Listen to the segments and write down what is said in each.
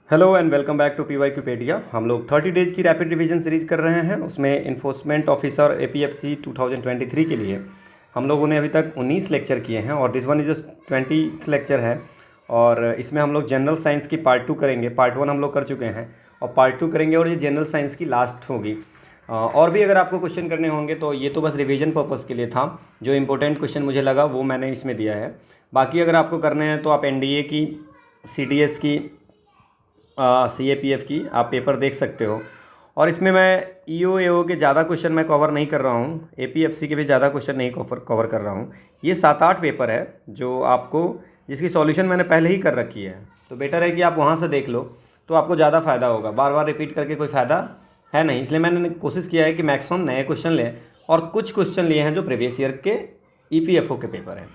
Hello and welcome back to PYQpedia. हम लोग 30 days की रैपिड रिवीजन सीरीज कर रहे हैं। उसमें इन्फोर्समेंट ऑफिसर एपीएफसी 2023 के लिए हम लोगों ने अभी तक 19 लेक्चर किए हैं और this one is 20th lecture है। और इसमें हम लोग जनरल साइंस की पार्ट 2 करेंगे। पार्ट 1 हम लोग कर चुके हैं और पार्ट 2 करेंगे और ये जनरल साइंस की लास्ट होगी। और भी अगर आपको क्वेश्चन करने होंगे तो ये तो बस रिवीजन पर्पज़ के लिए था। जो इंपॉर्टेंट क्वेश्चन मुझे लगा वो मैंने इसमें दिया है। बाकी अगर आपको करने हैं तो आप एनडीए की, सीडीएस की, सीएपीएफ की आप पेपर देख सकते हो। और इसमें मैं ईओ एओ के ज़्यादा क्वेश्चन मैं कवर नहीं कर रहा हूँ, एपीएफसी के भी ज़्यादा क्वेश्चन नहीं कवर कर रहा हूँ। ये 7-8 पेपर है जो आपको, जिसकी सॉल्यूशन मैंने पहले ही कर रखी है, तो बेटर है कि आप वहाँ से देख लो तो आपको ज़्यादा फ़ायदा होगा। बार बार रिपीट करके कोई फ़ायदा है नहीं, इसलिए मैंने कोशिश किया है कि मैक्सिमम नए क्वेश्चन लें। और कुछ क्वेश्चन लिए हैं जो प्रीवियस ईयर के ईपीएफओ के पेपर हैं।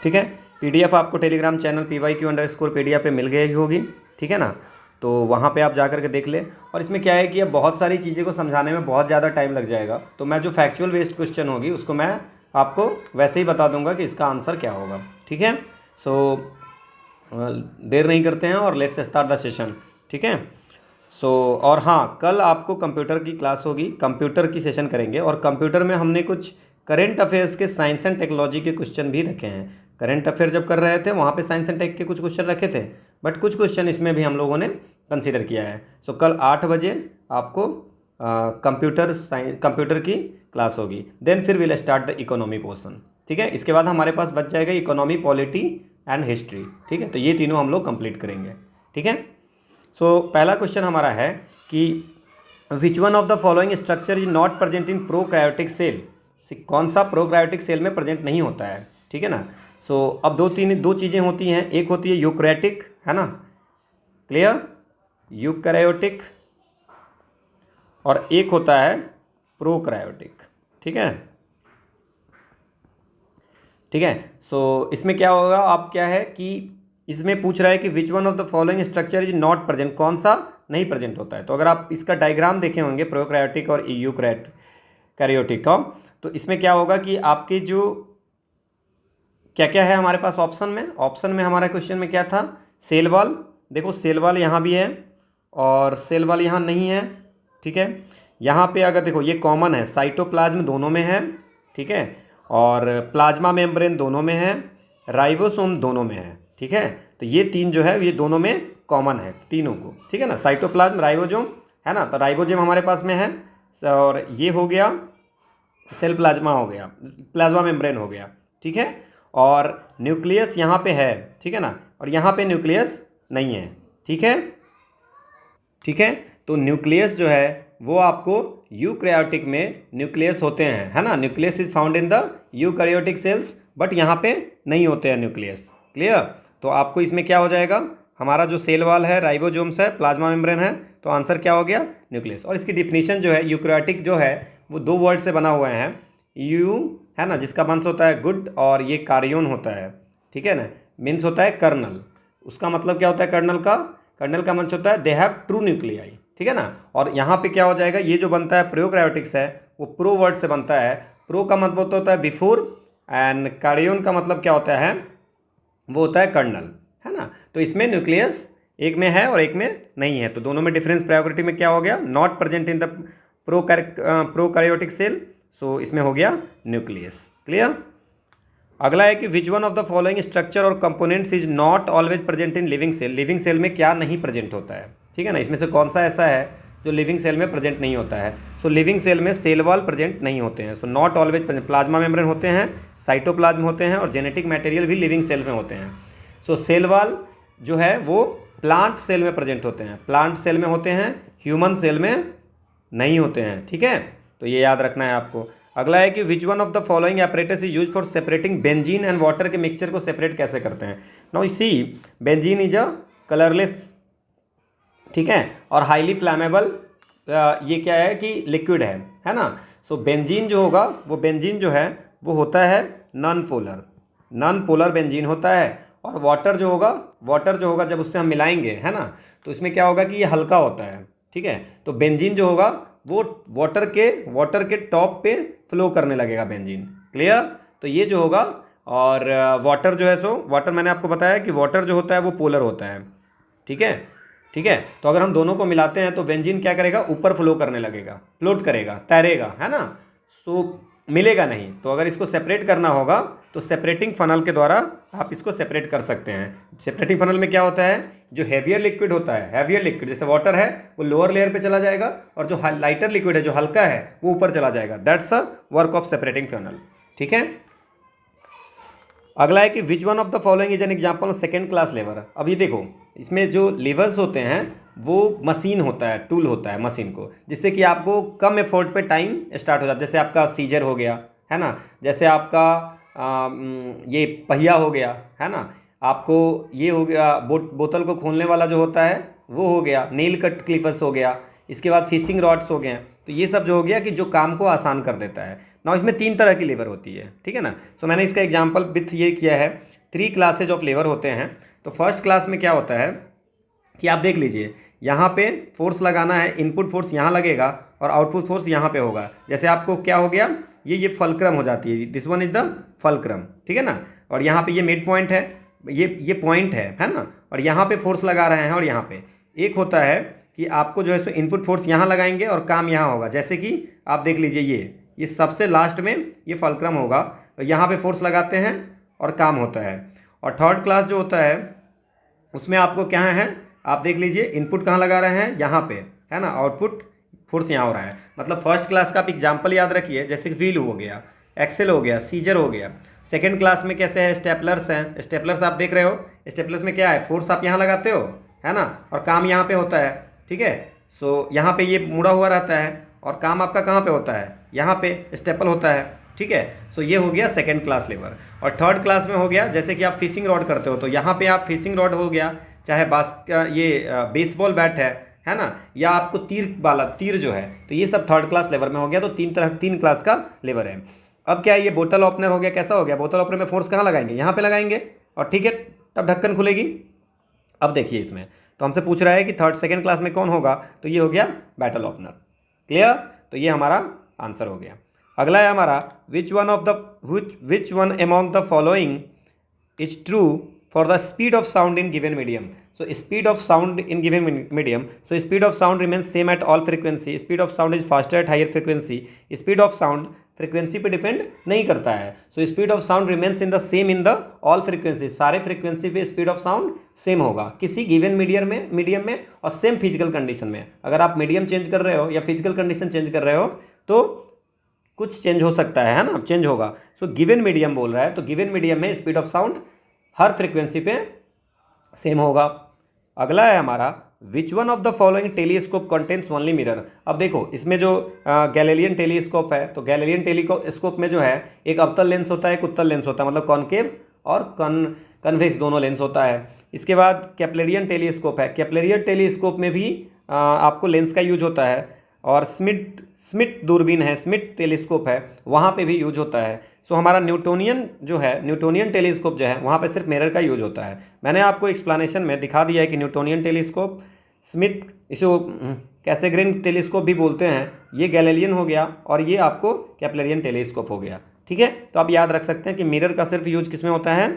ठीक है, पीडीएफ आपको टेलीग्राम चैनल PYQ_Pedia पे मिल गई होगी। ठीक है ना, तो वहाँ पे आप जा कर के देख लें। और इसमें क्या है कि अब बहुत सारी चीज़ें को समझाने में बहुत ज़्यादा टाइम लग जाएगा, तो मैं जो फैक्चुअल बेस्ड क्वेश्चन होगी उसको मैं आपको वैसे ही बता दूंगा कि इसका आंसर क्या होगा। ठीक है, सो देर नहीं करते हैं और लेट्स स्टार्ट द सेशन। ठीक है, सो और हाँ, कल आपको कंप्यूटर की क्लास होगी, कंप्यूटर की सेशन करेंगे। और कंप्यूटर में हमने कुछ करेंट अफेयर्स के साइंस एंड टेक्नोलॉजी के क्वेश्चन भी रखे हैं। करेंट अफेयर जब कर रहे थे वहाँ पे साइंस एंड टेक के कुछ क्वेश्चन रखे थे, बट कुछ क्वेश्चन इसमें भी हम लोगों ने कंसीडर किया है। सो कल 8 बजे आपको कंप्यूटर की क्लास होगी। देन फिर will start the economy portion. ठीक है, इसके बाद हमारे पास बच जाएगा इकोनॉमी, पॉलिटी एंड हिस्ट्री। ठीक है, तो ये तीनों हम लोग कंप्लीट करेंगे। ठीक है, सो पहला क्वेश्चन हमारा है कि which one of the following structure is not present in prokaryotic cell. कौन सा प्रोकायोटिक सेल में प्रेजेंट नहीं होता है। ठीक है ना, सो अब दो चीज़ें होती हैं। एक होती है यूकैरियोटिक, है ना, क्लियर, यूकैरियोटिक, और एक होता है प्रोकायोटिक। ठीक है, ठीक है, सो इसमें क्या होगा, आप क्या है कि इसमें पूछ रहा है कि which one of the following structure is not present, कौन सा नहीं प्रेजेंट होता है। तो अगर आप इसका डायग्राम देखे होंगे प्रोकायोटिक और यूकैरियोटिक का, तो इसमें क्या होगा कि आपके जो क्या क्या है हमारे पास ऑप्शन में हमारा क्वेश्चन में क्या था, सेल वॉल। देखो सेल वॉल यहाँ भी है और सेल वॉल यहाँ नहीं है। ठीक है, यहाँ पे अगर देखो ये कॉमन है, साइटोप्लाज्म दोनों में है। ठीक है, और प्लाज्मा मेम्ब्रेन दोनों में है, राइबोसोम दोनों में है। ठीक है, तो ये तीन जो है ये दोनों में कॉमन है तीनों को। ठीक है ना, साइटोप्लाज्म, राइबोसोम, है ना, तो राइबोसोम हमारे पास में है। और ये हो गया सेल प्लाज्मा हो गया, प्लाज्मा मेम्ब्रेन हो गया। ठीक है, और न्यूक्लियस यहाँ पे है। ठीक है ना, और यहाँ पे न्यूक्लियस नहीं है। ठीक है, ठीक है, तो न्यूक्लियस जो है वो आपको यूकैरियोटिक में न्यूक्लियस होते हैं, है ना, nucleus is found in the eukaryotic cells, but यहाँ पे नहीं होते हैं न्यूक्लियस। क्लियर, तो आपको इसमें क्या हो जाएगा, हमारा जो सेल वॉल है, राइबोसोम्स है, प्लाज्मा मेम्ब्रेन है, तो आंसर क्या हो गया, न्यूक्लियस। और इसकी डिफिनीशन जो है, यूकैरियोटिक जो है वो 2 वर्ड से बना हुआ है। यू, है ना, जिसका मीन्स होता है गुड, और ये कार्योन होता है। ठीक है ना, मीन्स होता है कर्नल। उसका मतलब क्या होता है कर्नल का, कर्नल का मीन्स होता है दे हैव ट्रू न्यूक्लियाई। ठीक है ना, और यहाँ पे क्या हो जाएगा, ये जो बनता है प्रोकायोटिक्स है वो प्रो वर्ड से बनता है। प्रो का मतलब होता है बिफोर, एंड कार्योन का मतलब क्या होता है, वो होता है कर्नल, है ना। तो इसमें न्यूक्लियस एक में है और एक में नहीं है, तो दोनों में डिफरेंस प्रायोरिटी में क्या हो गया, not present in the prokaryotic cell, so इसमें हो गया न्यूक्लियस। क्लियर, अगला है कि which one of the following structure और components is not always present in living cell. Living cell में क्या नहीं प्रेजेंट होता है। ठीक है ना, इसमें से कौन सा ऐसा है जो लिविंग सेल में प्रेजेंट नहीं होता है। सो लिविंग सेल में सेल वॉल प्रेजेंट नहीं होते हैं, so not always present. Plasma membrane होते हैं, साइटोप्लाज्म होते हैं, और जेनेटिक मटेरियल भी लिविंग सेल में होते हैं। सो सेल वॉल जो है वो प्लांट सेल में प्रेजेंट होते हैं, प्लांट सेल में होते हैं, ह्यूमन सेल में नहीं होते हैं। ठीक है, तो ये याद रखना है आपको। अगला है कि which one of the following apparatus is use for separating benzene and water के मिक्सचर को सेपरेट कैसे करते हैं। Now see, benzene is a colourless, ठीक है, और हाईली फ्लैमेबल, ये क्या है कि लिक्विड है ना। सो बेंजीन जो होगा, वो बेंजीन जो है वो होता है नॉन पोलर बेंजीन होता है। और वाटर जो होगा जब उससे हम मिलाएंगे, है ना, तो इसमें क्या होगा कि ये हल्का होता है। ठीक है, तो बेंजीन जो होगा वो वाटर के टॉप पे फ्लो करने लगेगा बेंजीन। क्लियर, तो ये जो होगा, और वाटर जो है, सो वाटर मैंने आपको बताया कि वाटर जो होता है वो पोलर होता है। ठीक है, ठीक है। तो अगर हम दोनों को मिलाते हैं तो बेंजीन क्या करेगा, ऊपर फ्लो करने लगेगा, फ्लोट करेगा, तैरेगा, है ना। सो मिलेगा नहीं। तो अगर इसको सेपरेट करना होगा तो सेपरेटिंग फनल के द्वारा आप इसको सेपरेट कर सकते हैं। सेपरेटिंग फनल में क्या होता है, जो हैवियर लिक्विड होता है, हैवियर लिक्विड जैसे वाटर है वो लोअर लेयर पे चला जाएगा, और जो लाइटर लिक्विड है जो हल्का है वो ऊपर चला जाएगा। That's a work of separating funnel. ठीक है। अगला है कि which one of the following is an example of second class lever. अब ये देखो, इसमें जो लेवर्स होते हैं वो मशीन होता है, टूल होता है मशीन को, जिससे कि आपको कम एफर्ट पे टाइम स्टार्ट हो जाता है। जैसे आपका सीजर हो गया, है ना, जैसे आपका ये पहिया हो गया, है ना, आपको ये हो गया, बोतल को खोलने वाला जो होता है वो हो गया, नेल कट क्लिपर्स हो गया, इसके बाद फिशिंग रॉड्स हो गए। तो ये सब जो हो गया कि जो काम को आसान कर देता है ना। इसमें 3 तरह की लेवर होती है, ठीक है ना। सो मैंने इसका एग्जाम्पल विथ ये किया है, 3 क्लासेज ऑफ लेवर होते हैं। तो फर्स्ट क्लास में क्या होता है कि आप देख लीजिए, यहाँ पे फोर्स लगाना है, इनपुट फोर्स यहाँ लगेगा और आउटपुट फोर्स यहाँ पे होगा। जैसे आपको क्या हो गया, ये फलक्रम हो जाती है, this one is the fulcrum, ठीक है ना। और यहाँ पे ये मिड पॉइंट है, ये पॉइंट है ना। और यहाँ पे फोर्स लगा रहे हैं, और यहाँ पे एक होता है कि आपको जो है सो इनपुट फोर्स यहाँ लगाएंगे और काम यहाँ होगा। जैसे कि आप देख लीजिए, ये सबसे लास्ट में ये फलक्रम होगा, तो यहाँ पे फोर्स लगाते हैं और काम होता है। और थर्ड क्लास जो होता है उसमें आपको क्या है, आप देख लीजिए, इनपुट कहाँ लगा रहे हैं, यहाँ पे, है ना, आउटपुट फोर्स यहाँ हो रहा है। मतलब फर्स्ट क्लास का आप एग्जाम्पल याद रखिए, जैसे कि व्हील हो गया, एक्सेल हो गया, सीजर हो गया। सेकेंड क्लास में कैसे है, स्टेपलर्स हैं। स्टेपलर्स आप देख रहे हो, स्टेपलर्स में क्या है, फोर्स आप यहाँ लगाते हो, है ना, और काम यहाँ पे होता है, ठीक है। सो यहाँ पे ये मुड़ा हुआ रहता है और काम आपका कहाँ पे होता है, यहाँ पे स्टेपल होता है, ठीक है। सो ये हो गया सेकेंड क्लास लेवर। और थर्ड क्लास में हो गया, जैसे कि आप फिशिंग रॉड करते हो, तो यहाँ पे आप फिशिंग रॉड हो गया, चाहे ये बेसबॉल बैट है ना, या आपको तीर वाला तीर जो है, तो ये सब थर्ड क्लास लेवर में हो गया। तो 3 क्लास का लेवर है। अब क्या है, ये बोतल ओपनर हो गया, कैसा हो गया, बोतल ओपनर में फोर्स कहाँ लगाएंगे, यहाँ पे लगाएंगे, और ठीक है, तब ढक्कन खुलेगी। अब देखिए इसमें तो हमसे पूछ रहा है कि सेकेंड क्लास में कौन होगा, तो ये हो गया बैटल ओपनर। क्लियर। तो ये हमारा आंसर हो गया। अगला है हमारा, which one among the following is true for the speed of sound in given medium. So speed of sound in given medium, so speed of sound remains same at all frequency. Speed of sound is faster at higher frequency. Speed of sound frequency पे depend नहीं करता है। So speed of sound remains in the same in the all frequency. सारे frequency पे speed of sound same होगा किसी given medium में और सेम फिजिकल कंडीशन में। अगर आप मीडियम चेंज कर रहे हो या फिजिकल कंडीशन चेंज कर रहे हो तो कुछ चेंज हो सकता है ना, चेंज होगा। सो गिवन मीडियम बोल रहा है, तो गिवन मीडियम में speed of sound her frequency पे सेम होगा। अगला है हमारा, विच one of the following telescope contains only mirror. अब देखो इसमें जो गैलीलियन टेलीस्कोप है, तो गैलीलियन टेलीस्कोप में जो है एक अवतल लेंस होता है, एक उत्तल लेंस होता है, मतलब कॉनकेव और कन्वेक्स दोनों लेंस होता है। इसके बाद केपलेरियन टेलीस्कोप है, केपलेरियन टेलीस्कोप में भी आपको लेंस का यूज होता है। और स्मिट दूरबीन है, स्मिट टेलीस्कोप है, वहाँ पे भी यूज होता है। सो हमारा न्यूटोनियन जो है, न्यूटोनियन टेलीस्कोप जो है, वहाँ पे सिर्फ मिरर का यूज होता है। मैंने आपको एक्सप्लेनेशन में दिखा दिया है कि न्यूटोनियन टेलीस्कोप, स्मिथ, इसको कैसेग्रेन टेलीस्कोप भी बोलते हैं, ये गैलीलियन हो गया, और ये आपको केपलेरियन टेलीस्कोप हो गया। ठीक है, तो आप याद रख सकते हैं कि मिरर का सिर्फ यूज किस में होता है,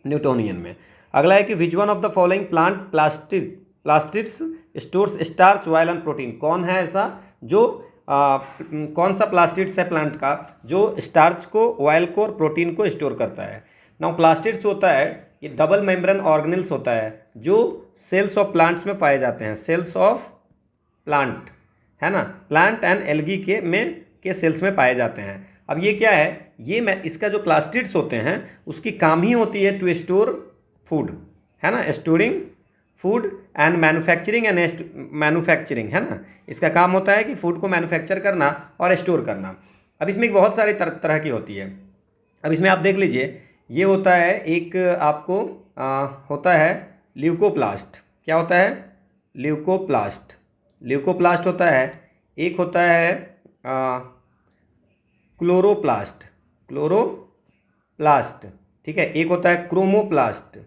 न्यूटोनियन में। अगला है कि which one of the following plant plastids stores starch, oil and protein. कौन है ऐसा जो कौन सा प्लास्टिड्स है प्लांट का जो स्टार्च को, ऑयल को और प्रोटीन को स्टोर करता है। नाउ प्लास्टिड्स होता है, ये डबल मेम्ब्रेन ऑर्गेनेल्स होता है जो सेल्स ऑफ प्लांट्स में पाए जाते हैं, सेल्स ऑफ प्लांट, है ना, प्लांट एंड एल्गी के सेल्स में पाए जाते हैं। अब ये क्या है, इसका जो प्लास्टिड्स होते हैं उसकी काम ही होती है टू स्टोर फूड, है ना, स्टोरिंग फूड एंड मैन्युफैक्चरिंग है ना। इसका काम होता है कि फूड को मैन्युफैक्चर करना और स्टोर करना। अब इसमें बहुत सारी तरह की होती है। अब इसमें आप देख लीजिए, ये होता है एक आपको होता है ल्यूकोप्लास्ट। क्या होता है, ल्यूकोप्लास्ट होता है। एक होता है क्लोरोप्लास्ट, ठीक है। एक होता है क्रोमोप्लास्ट,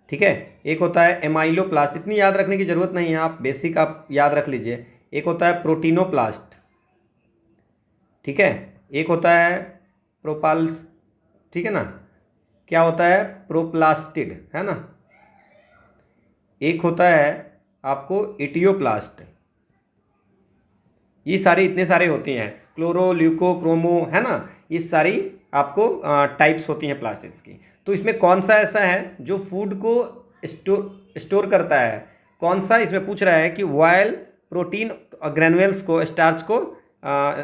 ठीक है। एक होता है एमाइलोप्लास्ट, इतनी याद रखने की ज़रूरत नहीं है, आप बेसिक आप याद रख लीजिए। एक होता है प्रोटीनोप्लास्ट, ठीक है। एक होता है प्रोपाल्स, ठीक है ना। क्या होता है, प्रोप्लास्टिड, है ना। एक होता है आपको इटियोप्लास्ट। ये सारे इतने सारे होती हैं, क्लोरो, ल्यूको, क्रोमो, है ना, ये सारी आपको टाइप्स होती हैं प्लास्टिक्स की। तो इसमें कौन सा ऐसा है जो फूड को स्टोर करता है? कौन सा इसमें पूछ रहा है कि वायल प्रोटीन ग्रेनुअल्स को, स्टार्च को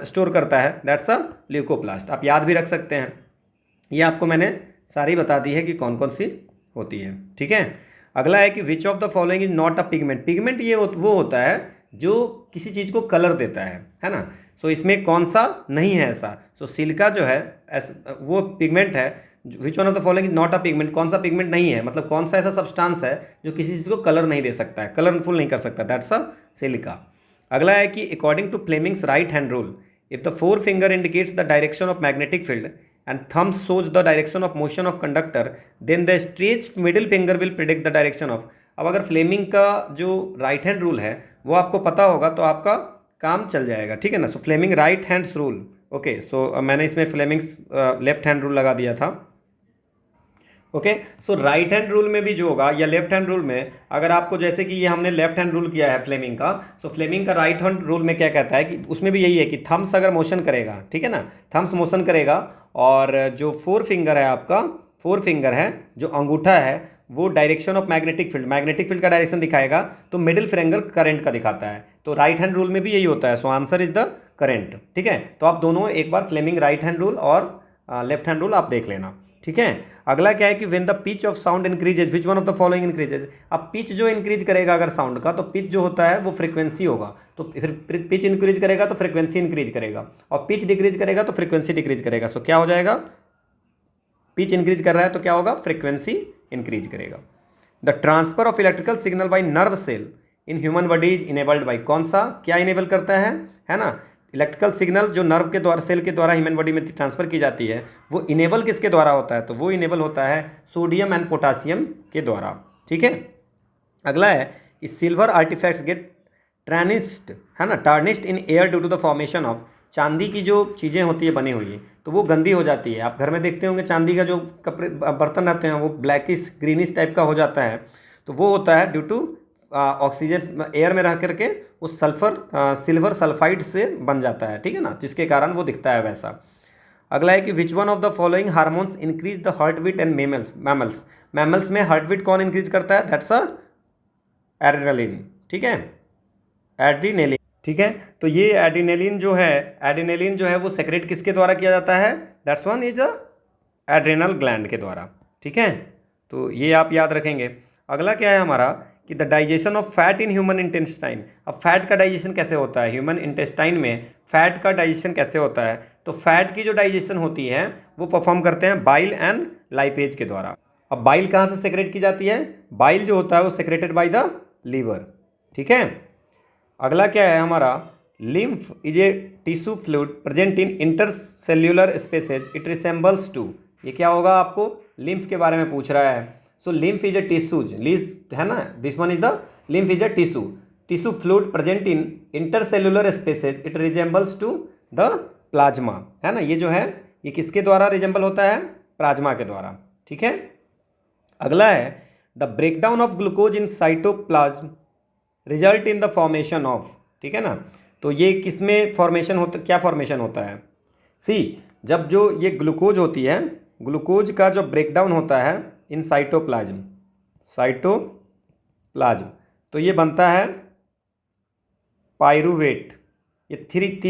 स्टोर करता है, दैट्स अ ल्यूकोप्लास्ट। आप याद भी रख सकते हैं। ये आपको मैंने सारी बता दी है कि कौन कौन सी होती है, ठीक है। अगला है कि which of the following is not a pigment. Pigment ये वो होता है जो किसी चीज़ को कलर देता है ना। सो इसमें कौन सा नहीं है ऐसा? सो सिलिका जो है वो पिगमेंट है। Which one of the following is not a pigment, कौन सा पिगमेंट नहीं है, मतलब कौन सा ऐसा सब्सटेंस है जो किसी चीज़ को कलर नहीं दे सकता है, कलरफुल नहीं कर सकता, दैट्स अ सिलिका। अगला है कि according to Fleming's right hand rule, if the four finger indicates the direction of magnetic field and thumb shows the direction of motion of conductor, then the stretched middle finger will predict the direction of। अब अगर Fleming का जो right hand rule है वो आपको पता होगा तो आपका काम चल जाएगा, ठीक है ना। So Fleming right hands rule, okay. So मैंने इसमें फ्लेमिंग्स लेफ्ट हैंड रूल लगा दिया था, okay. So right hand rule में भी जो होगा या लेफ्ट हैंड रूल में, अगर आपको जैसे कि ये हमने लेफ्ट हैंड रूल किया है फ्लेमिंग का, सो फ्लेमिंग का राइट हैंड रूल में क्या कहता है कि उसमें भी यही है कि थम्स अगर मोशन करेगा, ठीक है ना, थम्स मोशन करेगा और जो फोर फिंगर है आपका, फोर फिंगर है जो अंगूठा है वो direction of magnetic field, magnetic field का डायरेक्शन दिखाएगा, तो मिडिल फिंगर करंट का दिखाता है। तो राइट हैंड रूल में भी यही होता है। So answer is the current, ठीक है। तो आप दोनों एक बार फ्लेमिंग राइट हैंड रूल और लेफ्ट हैंड रूल आप देख लेना, ठीक है। अगला क्या है कि when the pitch of sound increases, which one of the following increases. अब पिच जो इंक्रीज करेगा अगर साउंड का, तो पिच जो होता है वो फ्रीक्वेंसी होगा, तो फिर पिच इंक्रीज करेगा तो फ्रीक्वेंसी इंक्रीज करेगा, और पिच डिक्रीज करेगा तो फ्रीक्वेंसी डिक्रीज करेगा। सो क्या हो जाएगा? पिच इंक्रीज कर रहा है तो क्या होगा? फ्रीक्वेंसी इंक्रीज करेगा। The transfer of electrical signal by nerve cell in human body is enabled by, कौन सा क्या इनेबल करता है ना। इलेक्ट्रिकल सिग्नल जो नर्व के द्वारा, सेल के द्वारा ह्यूमन बॉडी में ट्रांसफर की जाती है, वो इनेबल किसके द्वारा होता है? तो वो इनेबल होता है सोडियम एंड पोटासियम के द्वारा, ठीक है। अगला है कि सिल्वर आर्टिफैक्ट्स गेट ट्रानिस्ड, है ना, tarnished in air due to the formation of, चांदी की जो चीज़ें होती है बनी हुई तो वो गंदी हो जाती है। आप घर में देखते होंगे चांदी का जो कपड़े बर्तन रहते हैं वो ब्लैकिश ग्रीनिश टाइप का हो जाता है, तो वो होता है ड्यू टू ऑक्सीजन एयर में रह करके वो सल्फर सिल्वर सल्फाइड से बन जाता है, ठीक है ना, जिसके कारण वो दिखता है वैसा। अगला है कि which one of the following hormones increase the heart beat and mammals. Mammals में हार्ट बीट कौन इंक्रीज करता है? दैट्स अ एड्रेनलिन, ठीक है, एड्रीनेलिन, ठीक है। तो ये एड्रेनलिन जो है वो सेक्रेट किसके द्वारा किया जाता है? That's one is a adrenal gland के द्वारा, ठीक है। तो ये आप याद रखेंगे। अगला क्या है हमारा कि the digestion of fat in human intestine. अब फैट का डाइजेशन कैसे होता है? ह्यूमन इंटेस्टाइन में फैट का डाइजेशन कैसे होता है? तो फैट की जो डाइजेशन होती है वो परफॉर्म करते हैं बाइल एंड लाइपेज के द्वारा। अब बाइल कहाँ से सेक्रेट की जाती है? बाइल जो होता है वो सेक्रेटेड बाय द लीवर, ठीक है। अगला क्या है हमारा? Lymph is a tissue fluid present in intercellular spaces, it resembles to. ये क्या होगा? आपको लिम्फ के बारे में पूछ रहा है। So lymph is a tissues, लीज है ना, this one is the lymph is a tissue fluid present in intercellular spaces, it resembles to the plasma, है ना। ये जो है ये किसके द्वारा रिजेंबल होता है? प्लाज्मा के द्वारा, ठीक है। अगला है the breakdown of glucose in cytoplasm result in the formation of, ठीक है ना। तो ये किस में फॉर्मेशन होता, क्या फॉर्मेशन होता है? सी, जब जो ये ग्लूकोज होती है, ग्लूकोज का जो ब्रेकडाउन होता है इन साइटोप्लाज्म, तो ये बनता है पायरूवेट। ये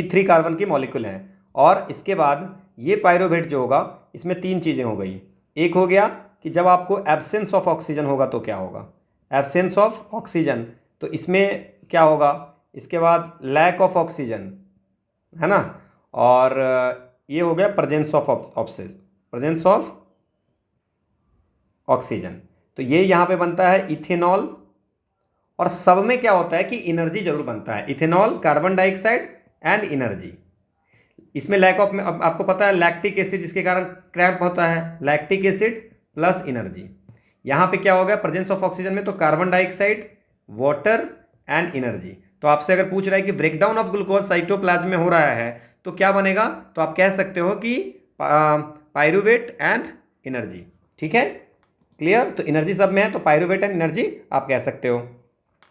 3 कार्बन की मॉलिक्यूल है, और इसके बाद ये पायरूवेट जो होगा इसमें 3 चीज़ें हो गई। एक हो गया कि जब आपको एब्सेंस ऑफ ऑक्सीजन होगा तो क्या होगा? एब्सेंस ऑफ ऑक्सीजन, तो इसमें क्या होगा? इसके बाद लैक ऑफ ऑक्सीजन, है ना, और ये हो गया प्रेजेंस ऑफ ऑक्सीजन। तो ये यहाँ पे बनता है इथेनॉल, और सब में क्या होता है कि एनर्जी जरूर बनता है, ethanol, carbon dioxide and energy. इसमें लैक ऑफ में अब आपको पता है लैक्टिक एसिड, जिसके कारण क्रैम्प होता है, लैक्टिक एसिड प्लस एनर्जी। यहाँ पे क्या होगा प्रेजेंस ऑफ ऑक्सीजन में? तो carbon dioxide, water and energy. तो आपसे अगर पूछ रहा है कि ब्रेकडाउन ऑफ ग्लूकोज साइटोप्लाज्म में हो रहा है तो क्या बनेगा? तो आप कह सकते हो कि पायरूवेट एंड एनर्जी, ठीक है। क्लियर। तो एनर्जी सब में है, तो पायरूवेट एंड एनर्जी आप कह सकते हो।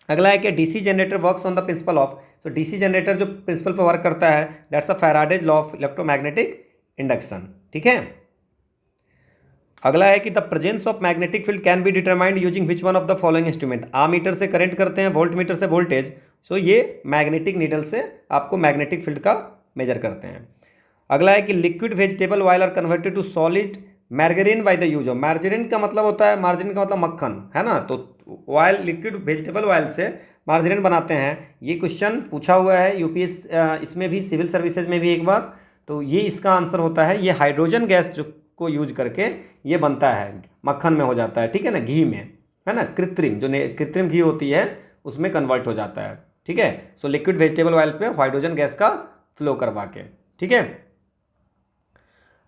अगला है कि DC generator works on the principle of, तो डीसी जनरेटर जो प्रिंसिपल पर वर्क करता है that's a Faraday's law of electromagnetic induction, ठीक है। अगला है कि the presence of magnetic field can be determined using which one of the following instrument, ammeter से करंट करते हैं, वोल्ट मीटर से वोल्टेज, सो ये मैग्नेटिक नीडल से आपको मैग्नेटिक फील्ड का मेजर करते हैं। अगला है कि liquid vegetable oil are converted to solid margarine by the use of, margarine का मतलब होता है, मार्जरीन का मतलब मक्खन है ना, तो ऑयल लिक्विड वेजिटेबल ऑयल से मार्जरीन बनाते हैं। ये क्वेश्चन पूछा हुआ है यूपीएस इसमें भी, सिविल सर्विसेज में भी एक बार, तो ये इसका आंसर होता है, ये हाइड्रोजन गैस जो को यूज करके ये बनता है, मक्खन में हो जाता है, ठीक है ना, घी में, है ना, कृत्रिम जो कृत्रिम घी होती है उसमें कन्वर्ट हो जाता है, ठीक है। सो लिक्विड वेजिटेबल ऑयल पे हाइड्रोजन गैस का फ्लो करवा के, ठीक है।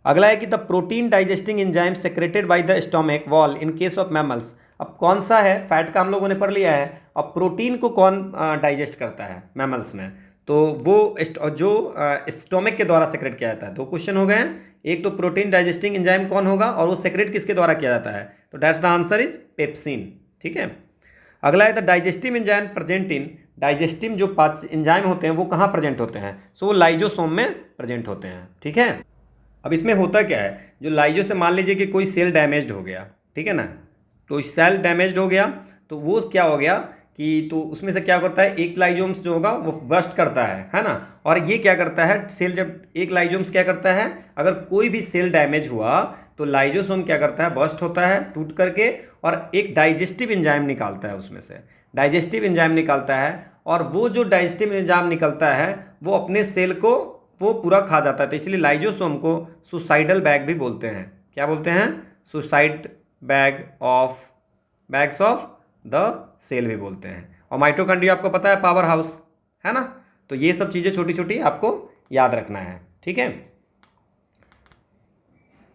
अगला है कि the protein digesting enzyme secreted by the stomach wall in case of mammals, अब कौन सा है, फैट का हम लोगों ने पढ़ लिया है, अब प्रोटीन को कौन डाइजेस्ट करता है मैमल्स में, तो वो जो स्टोमक के द्वारा सेक्रेट किया जाता है। दो क्वेश्चन हो गए हैं, एक तो प्रोटीन डाइजेस्टिंग एंजाइम कौन होगा और वो सेक्रेट किसके द्वारा किया जाता है, तो that's the answer is pepsin, ठीक है। अगला है the digestive enzyme present in, digestive जो पांच एंजाइम होते हैं वो कहाँ प्रेजेंट होते हैं, सो वो लाइजोसोम में प्रेजेंट होते हैं, ठीक है। अब इसमें होता क्या है, जो लाइजो से मान लीजिए कि कोई सेल डैमेज्ड हो गया, ठीक है ना, तो सेल डैमेज्ड हो गया तो वो क्या हो गया कि तो उसमें से क्या करता है, एक लाइजोम्स जो होगा वो बर्स्ट करता है ना, और ये क्या करता है, सेल जब एक लाइजोम्स क्या करता है, अगर कोई भी सेल डैमेज हुआ तो लाइजोसोम क्या करता है, बर्स्ट होता है टूट करके, और एक डाइजेस्टिव एंजाइम निकालता है, उसमें से डाइजेस्टिव एंजाइम निकालता है, और वो जो डाइजेस्टिव एंजाइम निकलता है वो अपने सेल को वो पूरा खा जाता है, तो इसलिए लाइजोसोम को सुसाइडल बैग भी बोलते हैं, क्या बोलते हैं, suicide bags of the cell भी बोलते हैं। और माइटोकॉन्ड्रिया आपको पता है पावर हाउस है ना, तो ये सब चीज़ें छोटी छोटी आपको याद रखना है, ठीक है।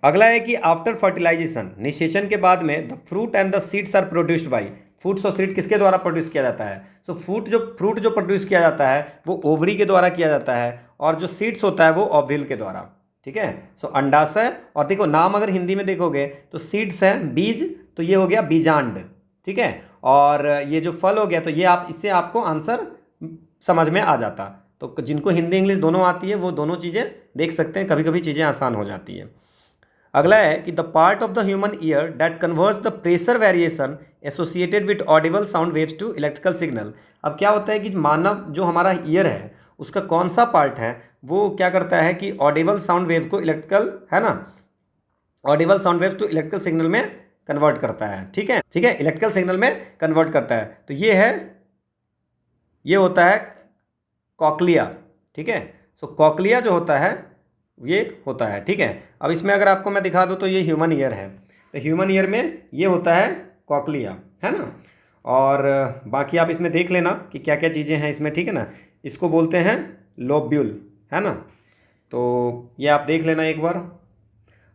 अगला है कि आफ्टर फर्टिलाइजेशन, निषेचन के बाद में the fruit and the seeds are produced by, fruits और सीड किसके द्वारा प्रोड्यूस किया जाता है, सो फ्रूट जो प्रोड्यूस किया जाता है वो ओवरी के द्वारा किया जाता है, और जो सीड्स होता है वो ओव्यूल के द्वारा, ठीक है। सो अंडाशय, और देखो नाम अगर हिंदी में देखोगे तो सीड्स है बीज, तो ये हो गया बीजांड, ठीक है, और ये जो फल हो गया, तो ये आप इससे आपको आंसर समझ में आ जाता, तो जिनको हिंदी इंग्लिश दोनों आती है वो दोनों चीज़ें देख सकते हैं, कभी कभी चीज़ें आसान हो जाती है। अगला है कि the part of the human ear that converts the pressure variation associated with audible sound waves to electrical signal, अब क्या होता है कि मानव जो हमारा ईयर है उसका कौन सा पार्ट है वो क्या करता है कि ऑडिबल साउंड वेव को इलेक्ट्रिकल, है ना, audible sound waves to electrical signal में कन्वर्ट करता है, ठीक है, ठीक है, इलेक्ट्रिकल सिग्नल में कन्वर्ट करता है, तो ये है, ये होता है कॉक्लिया, ठीक है। सो कॉक्लिया जो होता है ये होता है, ठीक है। अब इसमें अगर आपको मैं दिखा दूँ तो ये ह्यूमन ईयर है, तो ह्यूमन ईयर में ये होता है कॉक्लिया, है ना, और बाकी आप इसमें देख लेना कि क्या क्या चीज़ें हैं इसमें, ठीक है ना, इसको बोलते हैं लोब्यूल, है ना, तो ये आप देख लेना एक बार।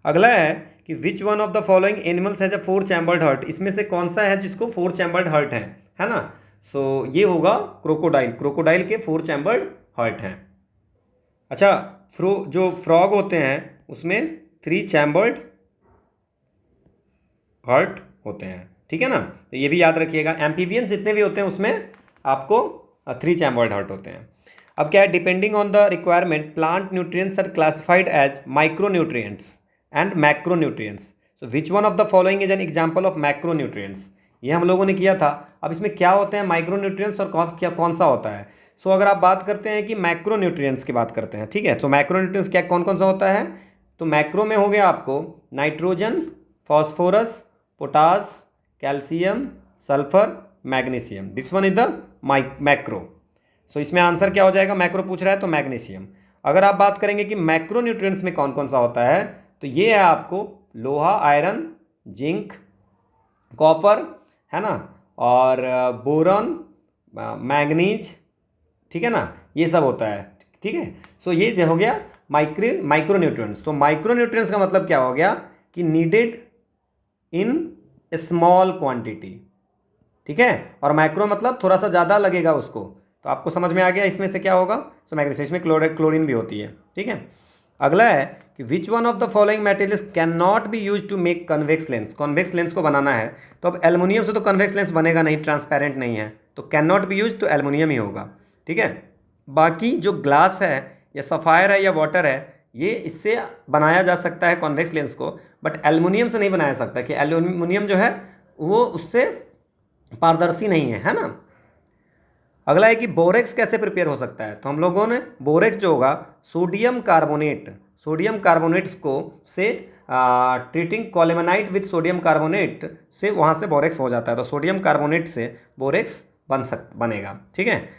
अगला है कि which one of the following animals has a 4 chambered heart, इसमें से कौन सा है जिसको 4 चैम्बर्ड हार्ट है ना, सो ये होगा क्रोकोडाइल, क्रोकोडाइल के 4 चैम्बर्ड हार्ट हैं। अच्छा, जो फ्रॉग होते हैं उसमें 3 चैम्बर्ड हार्ट होते हैं, ठीक है ना, तो ये भी याद रखिएगा। एम्फीबियंस जितने भी होते हैं उसमें आपको 3 चैम्बर्ड हार्ट होते हैं। अब क्या है, depending on the requirement plant nutrients are classified as micro nutrients and macro nutrients, so which one of the following is an example of macro nutrients, ये हम लोगों ने किया था। अब इसमें क्या होते हैं माइक्रो न्यूट्रिएंट्स और कौन सा होता है, सो अगर आप बात करते हैं कि मैक्रो न्यूट्रिएंट्स की बात करते हैं, ठीक है, तो मैक्रो न्यूट्रिएंट्स क्या कौन कौन सा होता है, तो मैक्रो में हो गया आपको nitrogen, phosphorus, potash, calcium, sulphur, magnesium, this one is the macro. So इसमें आंसर क्या हो जाएगा, मैक्रो पूछ रहा है तो मैग्नीशियम। अगर आप बात करेंगे कि मैक्रो न्यूट्रिएंट्स में कौन कौन सा होता है, तो ये है आपको लोहा, आयरन, जिंक, कॉपर, है ना, और बोरॉन, मैग्नीज, ठीक है ना, ये सब होता है, ठीक है। सो ये जो हो गया माइक्रो न्यूट्रिएंट्स। तो माइक्रो न्यूट्रिएंट्स का मतलब क्या हो गया कि नीडेड इन स्मॉल क्वांटिटी, ठीक है, और मैक्रो मतलब थोड़ा सा ज़्यादा लगेगा उसको, तो आपको समझ में आ गया इसमें से क्या होगा, सो मैग्नीशियम, इसमें क्लोरीन भी होती है, ठीक है। अगला है कि which one of the following materials can not be use to make convex lens. Convex lens को बनाना है तो अब एल्युमिनियम से तो कन्वेक्स लेंस बनेगा नहीं, ट्रांसपेरेंट नहीं है, तो कैन नॉट बी यूज तो एल्युमिनियम ही होगा। ठीक है, बाकी जो ग्लास है या सफ़ायर है या वाटर है, ये इससे बनाया जा सकता है कॉन्वेक्स लेंस को, बट एल्युमिनियम से नहीं बनाया सकता कि एल्युमिनियम जो है वो उससे पारदर्शी नहीं है, है ना। अगला है कि बोरेक्स कैसे प्रिपेयर हो सकता है, तो हम लोगों ने बोरेक्स जो होगा सोडियम कार्बोनेट्स को से ट्रीटिंग कॉलेमेनाइट विथ सोडियम कार्बोनेट से वहाँ से बोरेक्स हो जाता है, तो सोडियम कार्बोनेट से बोरेक्स बनेगा। ठीक है,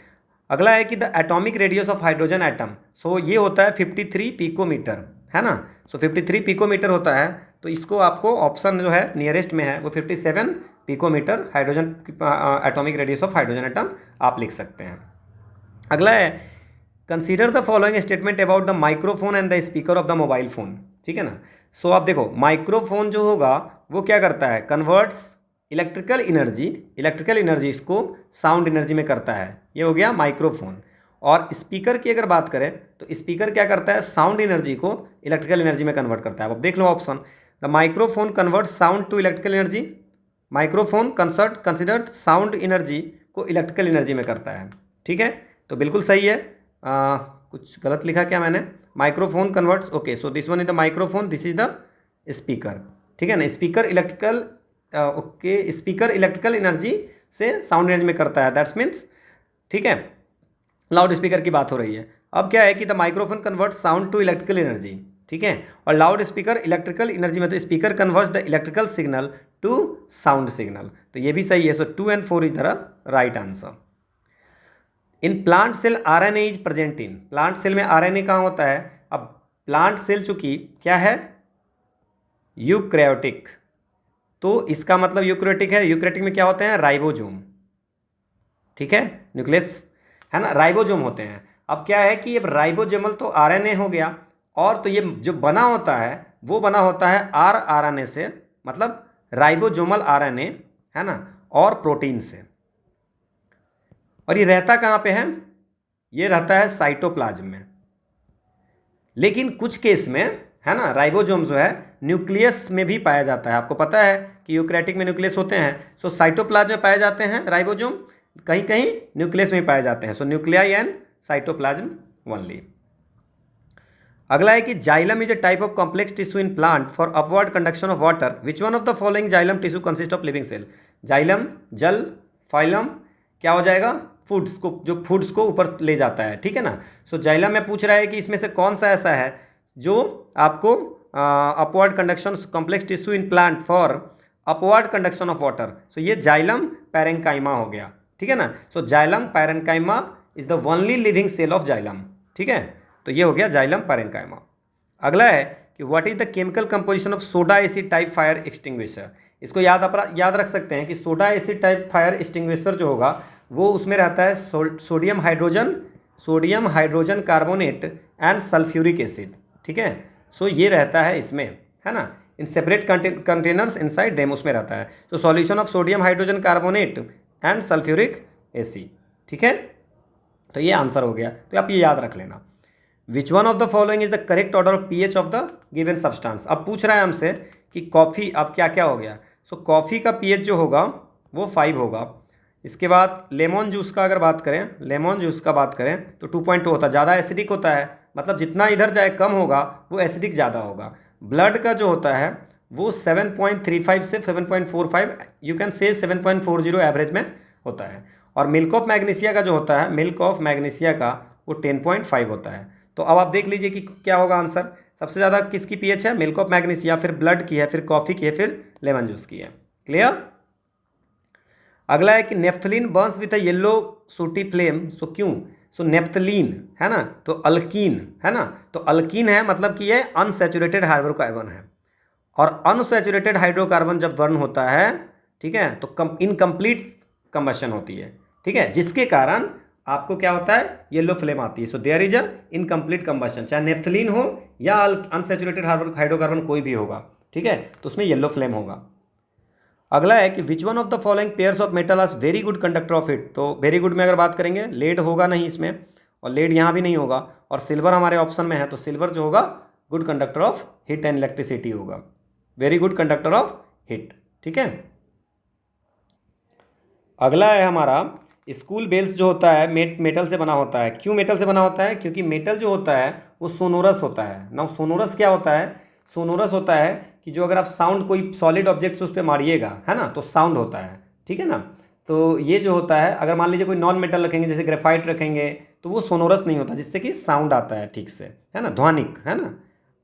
अगला है कि the atomic radius of hydrogen atom, so ये होता है 53 पिकोमीटर, है ना। सो 53 पिकोमीटर होता है, तो इसको आपको ऑप्शन जो है नियरेस्ट में है वो 57 picometre hydrogen atomic radius of hydrogen atom आप लिख सकते हैं। अगला है consider the following statement about the microphone and the speaker of the mobile phone. ठीक है ना, सो आप देखो माइक्रोफोन जो होगा वो क्या करता है, कन्वर्ट्स इलेक्ट्रिकल एनर्जी इसको साउंड एनर्जी में करता है, ये हो गया माइक्रोफोन। और स्पीकर की अगर बात करें तो स्पीकर क्या करता है, साउंड एनर्जी को इलेक्ट्रिकल एनर्जी में कन्वर्ट करता है। अब देख लो option, the microphone convert sound to electrical energy, microphone considered sound energy को इलेक्ट्रिकल एनर्जी में करता है। ठीक है, तो बिल्कुल सही है। कुछ गलत लिखा क्या मैंने, microphone converts, okay, so this one is the microphone, this is the speaker. ठीक है ना, स्पीकर इलेक्ट्रिकल एनर्जी से साउंड एनर्जी में करता है, दैट्स मीन्स। ठीक है, लाउड स्पीकर की बात हो रही है। अब क्या है कि the microphone convert sound to electrical energy, ठीक है, और लाउड स्पीकर इलेक्ट्रिकल एनर्जी में, तो speaker converts the electrical signal to sound signal, तो ये भी सही है। So 2 and 4 is the right answer. In plant cell RNA is present in, plant cell में आरएनए कहाँ होता है। अब प्लांट सेल चूंकि क्या है, यूकैरियोटिक, तो इसका मतलब यूकैरियोटिक है, यूकैरियोटिक में क्या होते हैं, राइबोसोम। ठीक है, न्यूक्लियस है ना, राइबोसोम होते हैं। अब क्या है कि ये राइबोसोमल तो आरएनए हो गया, और तो ये जो बना होता है वो बना होता है आरएनए से, मतलब राइबोसोमल आरएनए, है ना, और प्रोटीन से। और ये रहता कहाँ पे है, ये रहता है साइटोप्लाज्म में। लेकिन कुछ केस में, है ना, राइबोसोम जो है न्यूक्लियस में भी पाया जाता है। आपको पता है कि यूकैरियोटिक में न्यूक्लियस होते हैं, सो साइटोप्लाज्म में पाए जाते हैं राइबोसोम, कहीं कहीं न्यूक्लियस में पाए जाते हैं, so nuclei and cytoplasm only. अगला है कि xylem is a type of complex tissue in plant for upward conduction of water, which one of the following xylem tissue consist of living cell. Xylem जल, phylum क्या हो जाएगा, foods को, जो foods को ऊपर ले जाता है। ठीक है ना, सो जाइलम में पूछ रहा है कि इसमें से कौन सा ऐसा है जो आपको upward conduction complex tissue in plant for upward conduction of water, so ये जाइलम पैरेन्काइमा हो गया। ठीक है ना, so xylem parenchyma is the only living cell of xylem. ठीक है, तो ये हो गया जाइलम पैरेन्काइमा। अगला है कि what is the chemical composition of soda acid type fire extinguisher. इसको याद रख सकते हैं कि soda acid type fire extinguisher जो होगा वो उसमें रहता है sodium hydrogen carbonate and sulphuric acid. ठीक है, सो ये रहता है इसमें, है ना, in separate containers inside them, उसमें रहता है। तो solution of sodium hydrogen carbonate and sulphuric acid. ठीक है, तो ये आंसर हो गया, तो आप ये याद रख लेना। विच one of the following is the correct order of pH of the given substance. अब पूछ रहा है हमसे कि कॉफ़ी अब क्या क्या हो गया, सो कॉफ़ी का पीएच जो होगा वो 5 होगा। इसके बाद लेमन जूस का अगर बात करें तो 2.2 होता है, ज़्यादा एसिडिक होता है, मतलब जितना इधर जाए कम होगा वो एसिडिक ज़्यादा होगा। ब्लड का जो होता है वो 7.35 से 7.45, यू कैन से 7.40 एवरेज में होता है। और मिल्क ऑफ मैग्नीशिया का जो होता है वो 10.5 होता है। तो अब आप देख लीजिए कि क्या होगा आंसर। सबसे ज़्यादा किसकी पीएच है, मिल्क ऑफ मैग्नीशिया, फिर ब्लड की है, फिर कॉफ़ी की है, फिर लेमन जूस की है। क्लियर। अगला है कि naphthalene burns with a yellow sooty flame, so क्यों, सो नेफ्थलीन है ना, तो अल्कीन है ना, तो अल्कीन है मतलब कि ये अनसैचुरेटेड हाइड्रोकार्बन है, और अनसैचुरेटेड हाइड्रोकार्बन जब बर्न होता है, ठीक है, तो इनकम्प्लीट कंबशन होती है। ठीक है, जिसके कारण आपको क्या होता है, येलो फ्लेम आती है। So there is a incomplete combustion, चाहे नेफ्थलीन हो या अनसैचुरेटेड हाइड्रोकार्बन कोई भी होगा। ठीक है, तो उसमें येलो फ्लेम होगा। अगला है कि which one of the following pairs of metal are very good conductor of heat. तो वेरी गुड में अगर बात करेंगे, लेड होगा नहीं इसमें, और लेड यहाँ भी नहीं होगा, और सिल्वर हमारे ऑप्शन में है, तो सिल्वर जो होगा good conductor of heat and electricity होगा, very good conductor of heat. ठीक है, अगला है हमारा स्कूल बेल्स जो होता है मेटल से बना होता है। क्यों मेटल से बना होता है? क्योंकि मेटल जो होता है वो सोनोरस होता है ना। सोनोरस क्या होता है? सोनोरस होता है कि जो अगर आप साउंड कोई सॉलिड ऑब्जेक्ट से उस पर मारिएगा, है ना, तो साउंड होता है। ठीक है ना, तो ये जो होता है, अगर मान लीजिए कोई नॉन मेटल रखेंगे जैसे ग्रेफाइट रखेंगे तो वो सोनोरस नहीं होता, जिससे कि साउंड आता है ठीक से, है ना, ध्वनिक, है ना।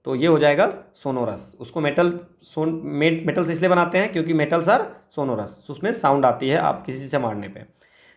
तो ये हो जाएगा सोनोरस। उसको मेटल से इसलिए बनाते हैं क्योंकि मेटल्स आर सोनोरस, उसमें साउंड आती है आप किसी से मारने पे।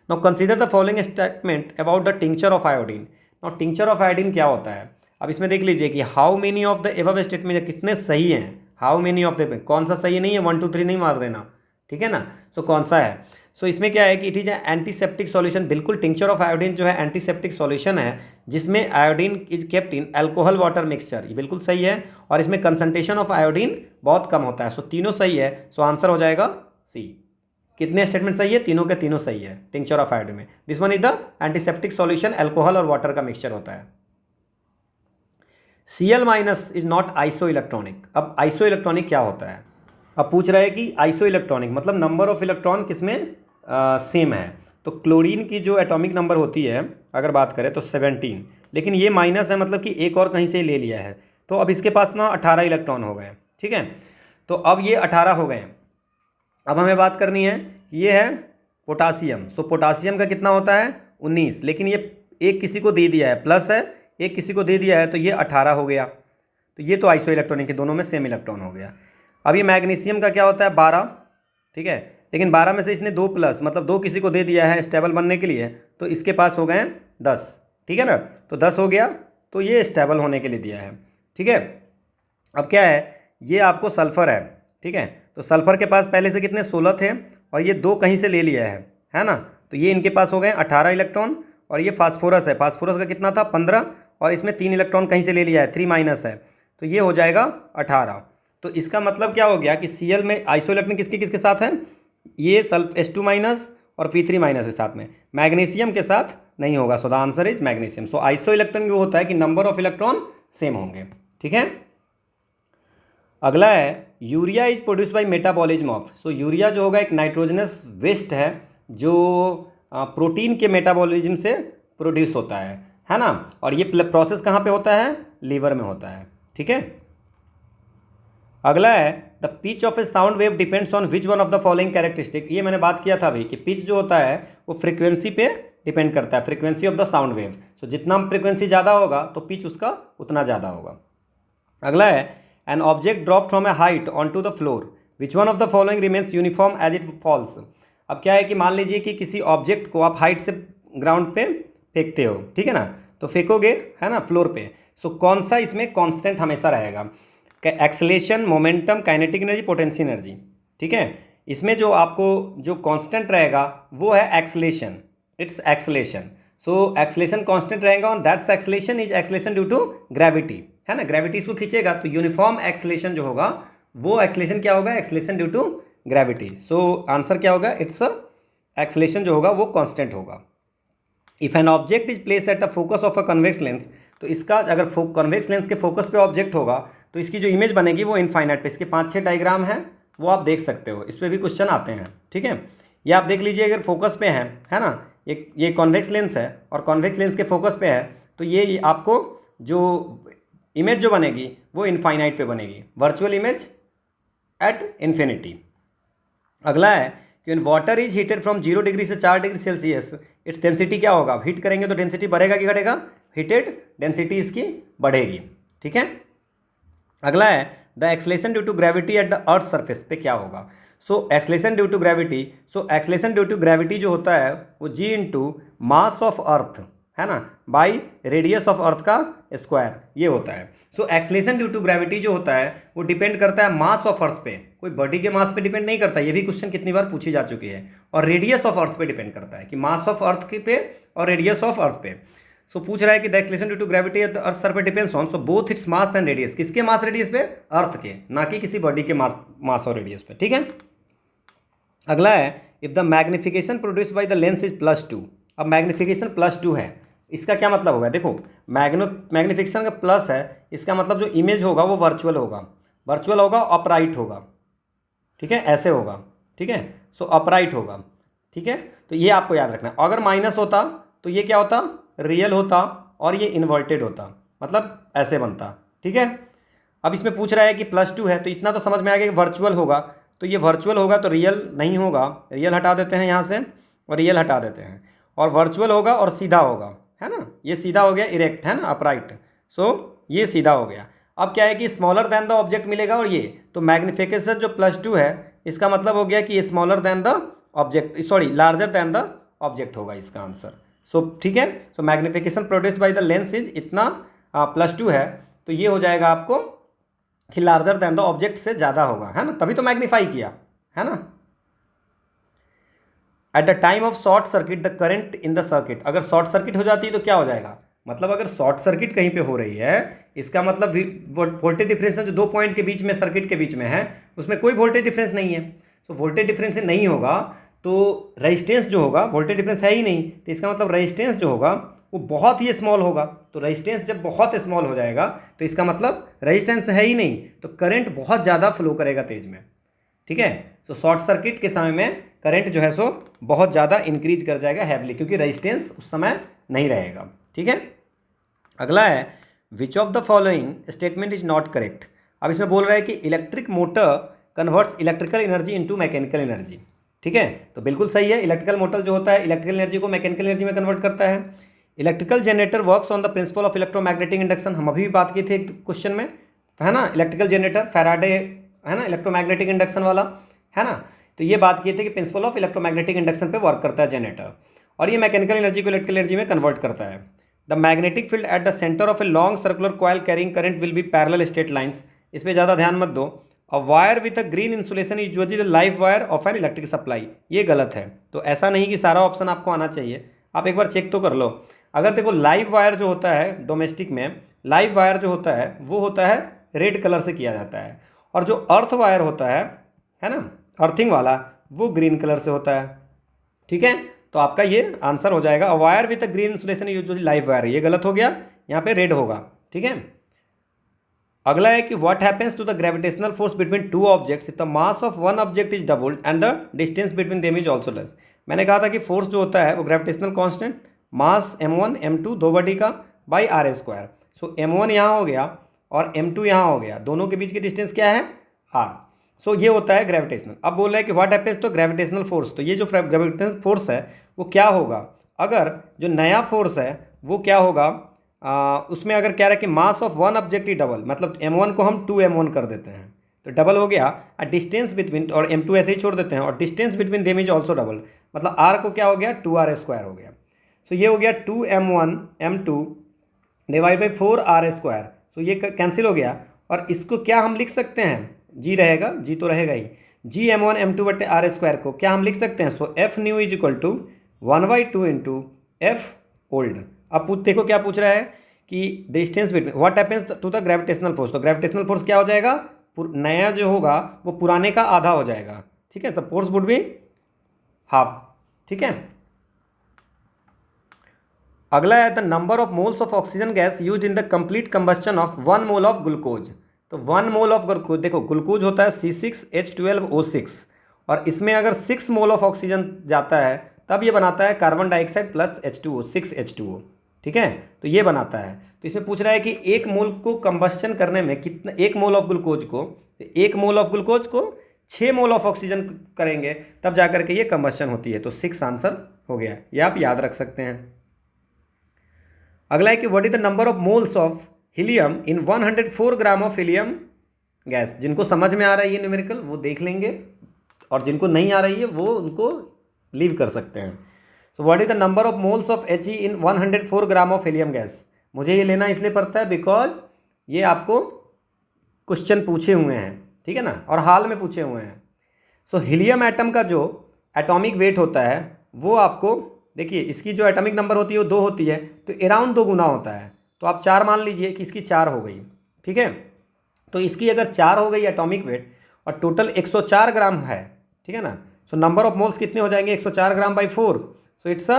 Now consider the following statement about the tincture of iodine. Now tincture of iodine क्या होता है? अब इसमें देख लीजिए कि how many of the above statement कितने सही हैं। हाउ मेनी ऑफ द, कौन सा सही नहीं है, 1 2 3 नहीं मार देना, ठीक है ना। सो कौन सा है? सो इसमें क्या है कि इट इज एंटीसेप्टिक सॉल्यूशन। बिल्कुल, टिंचर ऑफ आयोडीन जो है एंटीसेप्टिक सॉल्यूशन है जिसमें iodine is kept in alcohol water mixture. ये बिल्कुल सही है, और इसमें कंसंट्रेशन ऑफ आयोडीन बहुत कम होता है। सो तीनों सही है, सो आंसर हो जाएगा सी। कितने स्टेटमेंट सही है? तीनों के तीनों सही है टिंचर ऑफ आयोडीन में। This one is the antiseptic solution, alcohol और वाटर का मिक्सचर होता है। Cl minus is not iso electronic. अब आइसो इलेक्ट्रॉनिक क्या होता है? अब पूछ रहा है कि आइसो इलेक्ट्रॉनिक मतलब नंबर ऑफ इलेक्ट्रॉन किसमें सेम है। तो क्लोरीन की जो एटॉमिक नंबर होती है अगर बात करें तो 17, लेकिन ये माइनस है, मतलब कि एक और कहीं से ले लिया है। तो अब इसके पास ना 18 इलेक्ट्रॉन हो गए। ठीक है, तो अब ये 18 हो गए। अब हमें बात करनी है, ये है पोटासियम। सो पोटासियम का कितना होता है? 19, लेकिन ये एक किसी को दे दिया है, प्लस है, एक किसी को दे दिया है, तो ये 18 हो गया। तो ये तो आइसो इलेक्ट्रॉनिक के दोनों में सेम इलेक्ट्रॉन हो गया। अब ये मैग्नीशियम का क्या होता है? 12, ठीक है, लेकिन 12 में से इसने 2 प्लस, मतलब 2 किसी को दे दिया है स्टेबल बनने के लिए, तो इसके पास हो गए 10। ठीक है ना, तो 10 हो गया, तो ये स्टेबल होने के लिए दिया है। ठीक है, अब क्या है, ये आपको सल्फ़र है। ठीक है, तो सल्फ़र के पास पहले से कितने? 16 थे, और ये 2 कहीं से ले लिया है ना, तो ये इनके पास हो गए 18 इलेक्ट्रॉन। और ये फास्फोरस है, फास्फोरस का कितना था? 15, और इसमें 3 इलेक्ट्रॉन कहीं से ले लिया है, 3 माइनस है, तो ये हो जाएगा 18। तो इसका मतलब क्या हो गया कि Cl में आइसो इलेक्ट्रॉन किसके किसके साथ है? ये H2 माइनस और P3 माइनस के साथ में, मैग्नीशियम के साथ नहीं होगा। So the answer is magnesium. So iso electron वो होता है कि नंबर ऑफ इलेक्ट्रॉन सेम होंगे। ठीक है, अगला है urea is produce by metabolism of. So urea जो होगा एक नाइट्रोजनस वेस्ट है जो प्रोटीन के मेटाबॉलिज्म से प्रोड्यूस होता है ना। और ये प्रोसेस कहाँ पे होता है? लीवर में होता है। ठीक है, अगला है the pitch of A sound wave depends on which one of the following characteristic. ये मैंने बात किया था अभी कि पिच जो होता है वो फ्रीक्वेंसी पे डिपेंड करता है, frequency of the sound wave. So जितना फ्रीक्वेंसी ज़्यादा होगा तो पिच उसका उतना ज़्यादा होगा। अगला है an object drop from a height on to the floor, which one of the following remains uniform as it falls. अब क्या है कि मान लीजिए कि किसी ऑब्जेक्ट को आप हाइट से ग्राउंड पे फेंकते हो, ठीक है ना, तो फेंकोगे, है ना, फ्लोर पे। सो कौन सा इसमें कांस्टेंट हमेशा रहेगा? Acceleration, momentum, kinetic energy, potential energy. ठीक है, इसमें जो आपको जो कांस्टेंट रहेगा वो है acceleration, it's acceleration. So acceleration constant रहेगा, और that's acceleration is acceleration due to gravity, है ना, ग्रेविटी इसको खींचेगा, तो यूनिफॉर्म एक्सेलेरेशन जो होगा वो एक्सेलेरेशन क्या होगा? Acceleration due to gravity. So answer क्या होगा? इट्स एक्सेलेरेशन जो होगा वो कांस्टेंट होगा। If an object is place at the focus of a convex lens, तो इसका अगर कन्वेक्स लेंस के फोकस पे ऑब्जेक्ट होगा तो इसकी जो इमेज बनेगी वो इनफाइनाइट पे। इसके 5-6 डायग्राम हैं, वो आप देख सकते हो, इस पर भी क्वेश्चन आते हैं। ठीक है, ये आप देख लीजिए, अगर फोकस पे है ना, ये कॉन्वेक्स लेंस है और कॉन्वेक्स लेंस के फोकस पे है, तो ये आपको जो इमेज जो बनेगी वो इनफाइनाइट पे बनेगी, वर्चुअल इमेज एट इन्फिनिटी। अगला है कि water is heated from 0 degree से 4 डिग्री सेल्सियस, इट्स डेंसिटी क्या होगा? हीट करेंगे तो डेंसिटी बढ़ेगा कि घटेगा? हीटेड डेंसिटी इसकी बढ़ेगी। ठीक है, अगला है the acceleration due to gravity at the earth surface पे क्या होगा? So acceleration due to gravity, acceleration due to gravity जो होता है वो जी इंटू मास ऑफ अर्थ, है ना, बाई रेडियस ऑफ अर्थ का स्क्वायर, ये होता है। सो एक्सेलेरेशन ड्यू टू ग्रेविटी जो होता है वो डिपेंड करता है मास ऑफ अर्थ पे, कोई बॉडी के मास पे डिपेंड नहीं करता। ये भी क्वेश्चन कितनी बार पूछी जा चुकी है। और रेडियस ऑफ अर्थ पे डिपेंड करता है कि मास ऑफ अर्थ के पे और रेडियस ऑफ अर्थ पे। सो पूछ रहा है कि the acceleration due to gravity at the earth surface depends on, so both its mass and radius. किसके मास रेडियस पे? अर्थ के, ना कि किसी बॉडी के मास और रेडियस पे। ठीक है, अगला है if the magnification produce by the lens is +2। अब मैग्निफिकेशन +2 है, इसका क्या मतलब होगा? देखो, मैग्निफिकेशन का प्लस है, इसका मतलब जो इमेज होगा वो वर्चुअल होगा, अपराइट होगा, ठीक है, ऐसे होगा, ठीक है, सो अपराइट होगा, ठीक है। तो ये आपको याद रखना है। अगर माइनस होता तो ये क्या होता, रियल होता, और ये इन्वर्टेड होता, मतलब ऐसे बनता, ठीक है। अब इसमें पूछ रहा है कि +2 है, तो इतना तो समझ में आ गया कि वर्चुअल होगा, तो ये वर्चुअल होगा तो रियल नहीं होगा, रियल हटा देते हैं यहाँ से और रियल हटा देते हैं, और वर्चुअल होगा और सीधा होगा, है ना, ये सीधा हो गया, इरेक्ट है ना, अपराइट, सो ये सीधा हो गया। अब क्या है कि स्मॉलर दैन द ऑब्जेक्ट मिलेगा, और ये तो मैग्निफिकेशन जो +2 है इसका मतलब हो गया कि ये smaller than the object, sorry larger than the object होगा इसका आंसर। सो ठीक है, so magnification produce by the lens is इतना +2 है, तो ये हो जाएगा आपको कि लार्जर दैन द ऑब्जेक्ट से ज़्यादा होगा, है ना, तभी तो मैग्नीफाई किया, है ना। At the time of short circuit the current in the circuit, अगर शॉर्ट सर्किट हो जाती है तो क्या हो जाएगा, मतलब अगर शॉर्ट सर्किट कहीं पे हो रही है इसका मतलब वोल्टेज डिफरेंस जो 2 पॉइंट के बीच में सर्किट के बीच में है उसमें कोई वोल्टेज डिफरेंस नहीं है, तो वोल्टेज डिफरेंस नहीं होगा तो रेजिस्टेंस जो होगा, वोल्टेज डिफरेंस है ही नहीं, तो इसका मतलब रेजिस्टेंस जो होगा वो बहुत ही स्मॉल होगा, तो रेजिस्टेंस जब बहुत स्मॉल हो जाएगा तो इसका मतलब रेजिस्टेंस है ही नहीं, तो करंट बहुत ज़्यादा फ्लो करेगा तेज में, ठीक है। तो शॉर्ट सर्किट के समय में करंट जो है सो बहुत ज़्यादा इंक्रीज कर जाएगा हैवली, क्योंकि रेजिस्टेंस उस समय नहीं रहेगा, ठीक है। अगला है which of the following statement is not correct. अब इसमें बोल रहा है कि electric motor converts electrical energy into mechanical energy, ठीक है, तो बिल्कुल सही है। इलेक्ट्रिकल मोटर जो होता है इलेक्ट्रिकल एनर्जी को मैकेनिकल एनर्जी में कन्वर्ट करता है। Electrical generator works on the principal of electromagnetic induction, हम अभी भी बात की थी एक क्वेश्चन में, है ना, इलेक्ट्रिकल जनरेटर फैराडे, है ना, इलेक्ट्रोमैग्नेटिक इंडक्शन वाला, है ना, तो ये बात की थी कि प्रिंसिपल ऑफ इलेक्ट्रोमैग्नेटिक इंडक्शन पे वर्क करता है जनरेटर, और ये मैकेनिकल एनर्जी को इलेक्ट्रिकल एनर्जी में कन्वर्ट करता है। The magnetic field at the centre of a long circular coil carrying current will be parallel straight lines, इस पर ज़्यादा ध्यान मत दो। A wire with a green insulation is usually the live wire of an electric supply, ये गलत है, तो ऐसा नहीं कि सारा ऑप्शन आपको आना चाहिए, आप एक बार चेक तो कर लो। अगर देखो लाइव वायर जो होता है डोमेस्टिक में, लाइव वायर जो होता है वो होता है रेड कलर से किया जाता है, और जो अर्थ वायर होता है ना, अर्थिंग वाला, वो ग्रीन कलर से होता है, ठीक है। तो आपका ये आंसर हो जाएगा wire with a green insulation usually live wire, ये गलत हो गया, यहाँ पे रेड होगा, ठीक है। अगला है कि what happens to the gravitational force between two objects if the mass of one object is doubled and the distance between them is also less. मैंने कहा था कि फोर्स जो होता है वो gravitational constant mass m1 m2 दो body का बाई r², सो m1 यहाँ हो गया और m2 यहाँ हो गया, दोनों के बीच की डिस्टेंस क्या है r, सो ये होता है ग्रेविटेशनल। अब बोल रहा है कि व्हाट हैपेंस तो ग्रेविटेशनल फोर्स, तो ये जो ग्रेविटेशनल फोर्स है वो क्या होगा, अगर जो नया फोर्स है वो क्या होगा, उसमें अगर कह रहा है कि मास of one object he double, मतलब m1 को हम 2m1 कर देते हैं तो डबल हो गया, डिस्टेंस बिटवीन, और m2 ऐसे ही छोड़ देते हैं, और distance between them is also double, मतलब r को क्या हो गया 2r² हो गया, सो ये हो गया 2m1 m2 divide by 4r², सो ये कैंसिल हो गया, और इसको क्या हम लिख सकते हैं, g रहेगा, g तो रहेगा ही, g m1 m2 बटे r² को क्या हम लिख सकते हैं, so f new is equal to 1/2 into f old. अब देखो क्या पूछ रहा है कि distance between what happens to the gravitational force, तो ग्रेविटेशनल फोर्स क्या हो जाएगा, नया जो होगा वो पुराने का आधा हो जाएगा, ठीक है, the force would be half, ठीक है। अगला है the number of moles of oxygen gas use in the complete combustion of 1 mole of glucose, तो 1 मोल ऑफ ग्लूकोज, देखो ग्लूकोज होता है C6H12O6, और इसमें अगर 6 मोल ऑफ ऑक्सीजन जाता है तब ये बनाता है carbon dioxide plus H2O 6H2O, ठीक है, तो ये बनाता है। तो इसमें पूछ रहा है कि एक मोल को कंबस्शन करने में कितना, एक मोल ऑफ ग्लूकोज को, एक मोल ऑफ ग्लूकोज को 6 मोल ऑफ ऑक्सीजन करेंगे तब जाकर के ये कंबस्शन होती है, तो 6 आंसर हो गया, ये आप याद रख सकते हैं। अगला है कि what is the number of moles of helium in 104 gram of helium gas, जिनको समझ में आ रहा है ये न्यूमेरिकल वो देख लेंगे, और जिनको नहीं आ रही है वो उनको लीव कर सकते हैं। So what is the number of moles of He in 104 gram of helium gas, मुझे ये लेना इसलिए पड़ता है बिकॉज ये आपको क्वेश्चन पूछे हुए हैं, ठीक है ना, और हाल में पूछे हुए हैं। सो हीलियम एटम का जो एटॉमिक वेट होता है वो आपको देखिए, इसकी जो एटॉमिक नंबर होती है वो 2 होती है, तो अराउंड 2 गुना होता है, तो आप 4 मान लीजिए कि इसकी 4 हो गई, ठीक है, तो इसकी अगर 4 हो गई एटॉमिक वेट और टोटल 104 ग्राम है, ठीक है ना, सो नंबर ऑफ मोल्स कितने हो जाएंगे 104 gram by 4, so it's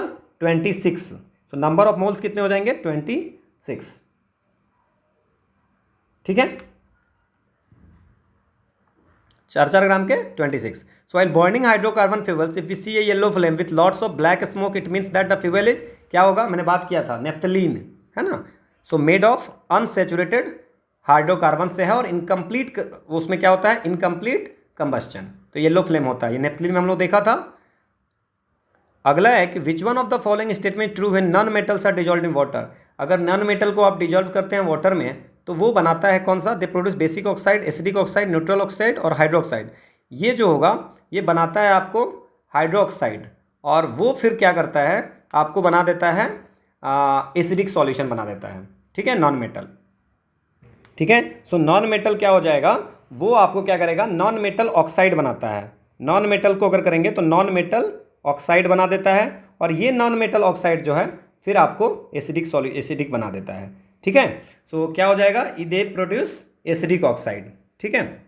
26, so number of moles कितने हो जाएंगे 26, 6, ठीक है, 4 ग्राम के 26। So while burning hydrocarbon fuels if we see a yellow flame with lots of black smoke it means that the fuel is क्या होगा, मैंने बात किया था, नेफ्थलीन, है ना। So made of unsaturated hydrocarbon से है और इनकम्प्लीट, उसमें क्या होता है, इनकम्प्लीट कंबस्चन, तो येलो फ्लेम होता है, ये नेफ्थलीन में हम लोग देखा था। अगला है कि which one of the following statement true when non metals are dissolved in water. अगर नॉन मेटल को आप डिजॉल्व करते हैं वाटर में तो वो बनाता है कौन सा, they produce basic oxide, acidic oxide, neutral oxide और हाइड्रोक्साइड। ये जो होगा ये बनाता है आपको हाइड्रोक्साइड, और वो फिर क्या करता है, आपको बना देता है एसिडिक सॉल्यूशन बना देता है, ठीक है, नॉन मेटल, ठीक है। सो नॉन मेटल क्या हो जाएगा, वो आपको क्या करेगा, नॉन मेटल ऑक्साइड बनाता है। नॉन मेटल को अगर करेंगे तो नॉन मेटल ऑक्साइड बना देता है, और ये नॉन मेटल ऑक्साइड जो है फिर आपको एसिडिक बना देता है, ठीक है। सो क्या हो जाएगा, दे प्रोड्यूस एसिडिक ऑक्साइड, ठीक है।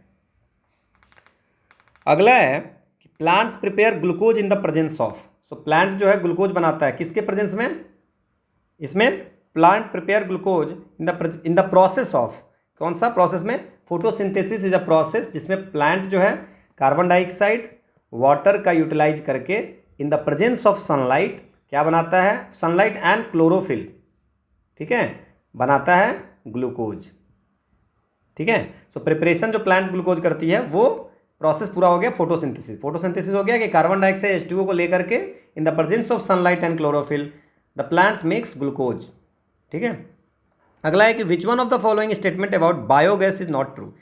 अगला है कि plants prepare glucose in the presence of. So plant जो है ग्लूकोज बनाता है किसके प्रेजेंस में, इसमें plant prepare glucose in the process of, कौन सा प्रोसेस में, फोटोसिंथेसिस इज अ प्रोसेस जिसमें प्लांट जो है कार्बन डाइऑक्साइड वाटर का यूटिलाइज करके in the presence of sunlight क्या बनाता है, सनलाइट एंड क्लोरोफिल, ठीक है, बनाता है ग्लूकोज, ठीक है। सो प्रिपरेशन जो प्लांट ग्लूकोज करती है वो प्रोसेस पूरा हो गया, फोटोसिंथेसिस। फोटोसिंथेसिस हो गया कि कार्बन डाइऑक्साइड H2O को लेकर के in the presence of sunlight and chlorophyll the plants makes glucose, ठीक है। अगला है कि which one of the following statement about biogas is not true.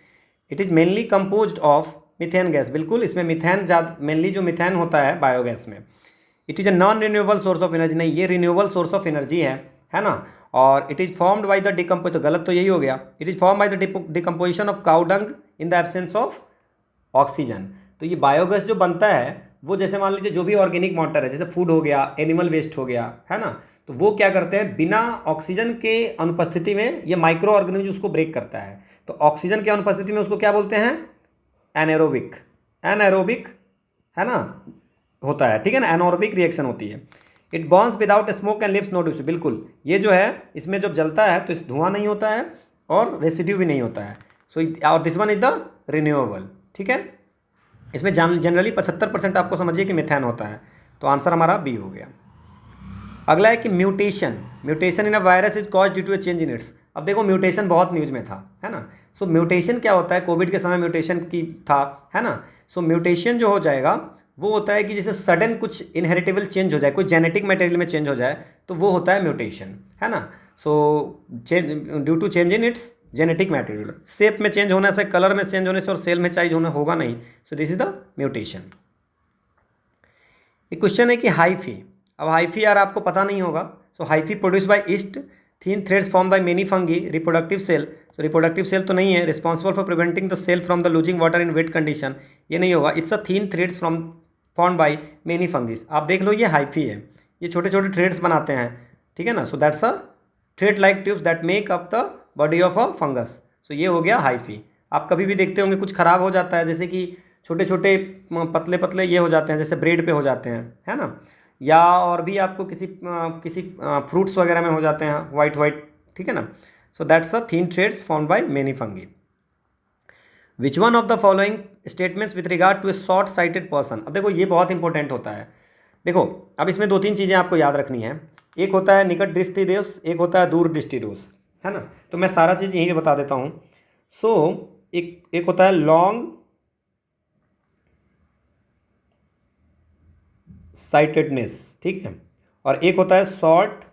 It is mainly composed of methane gas. बिल्कुल, इसमें मिथेन ज़्यादा, मेनली जो methane होता है बायोगैस में, it is a non renewable source of energy. नहीं, ये रिन्यूएबल सोर्स ऑफ एनर्जी है ना। और it is formed by the decompose, तो गलत तो यही हो गया, it is form by the decomposition of cow dung in the absence of oxygen. तो ये बायोगैस जो बनता है वो, जैसे मान लीजिए जो भी ऑर्गेनिक मैटर है, जैसे फूड हो गया, एनिमल वेस्ट हो गया, है ना, तो वो क्या करते हैं, बिना ऑक्सीजन के अनुपस्थिति में ये माइक्रो ऑर्गेनिज्म उसको ब्रेक करता है। तो ऑक्सीजन के अनुपस्थिति में उसको क्या बोलते हैं, एनारोबिक, एनारोबिक, है ना, होता है, ठीक है ना, एनारोबिक रिएक्शन होती है। It burns without smoke and leaves no dues. बिल्कुल, ये जो है इसमें जब जलता है तो इस धुआं नहीं होता है और रेसिड्यू भी नहीं होता है। सो और this one is the renewable, ठीक है। इसमें जनरली 75% आपको समझिए कि मिथेन होता है, तो आंसर हमारा बी हो गया। अगला है कि mutation, mutation in a virus is cause due to a change in its. अब देखो म्यूटेशन बहुत न्यूज़ में था, है ना। सो म्यूटेशन क्या होता है, कोविड के समय म्यूटेशन की था, है ना। सो म्यूटेशन जो हो जाएगा वो होता है कि जैसे सडन कुछ इनहेरिटेबल चेंज हो जाए, कोई जेनेटिक मटेरियल में चेंज हो जाए, तो वो होता है म्यूटेशन, है ना। So due to change in its genetic material, shape में चेंज होने से, कलर में चेंज होने से और सेल में चेंज होना होगा नहीं, सो दिस इज द म्यूटेशन। एक क्वेश्चन है कि हाइफी, अब हाइफी यार आपको पता नहीं होगा। So hyphae produce by yeast, thin threads form by many fungi, reproductive cell. तो रिप्रोडक्टिव सेल तो नहीं है, responsible for preventing the cell from the losing water in wet condition, ये नहीं होगा। It's a thin threads from form by many fungis. आप देख लो, ये हाइफी है, ये छोटे छोटे थ्रेड्स बनाते हैं, ठीक है ना। So that's a thread like tubes that make up the body of a fungus. सो ये हो गया हाइफी। आप कभी भी देखते होंगे कुछ ख़राब हो जाता है, जैसे कि छोटे छोटे पतले पतले ये हो जाते हैं, जैसे ब्रेड पे हो जाते हैं, है ना, या और भी आपको किसी फ्रूट्स वगैरह में हो जाते हैं वाइट वाइट, ठीक है ना। So that's a thin threads formed by many fungi. Which one of the following statements with regard to a short sighted person. अब देखो ये बहुत इंपॉर्टेंट होता है। देखो अब इसमें 2-3 चीज़ें आपको याद रखनी है। एक होता है निकट दृष्टि दोष, एक होता है दूर दृष्टि दोष, है ना। तो मैं सारा चीज़ यहीं पे बता देता हूँ। सो एक होता है लॉन्ग साइटेडनेस, ठीक है, और एक होता है शॉर्ट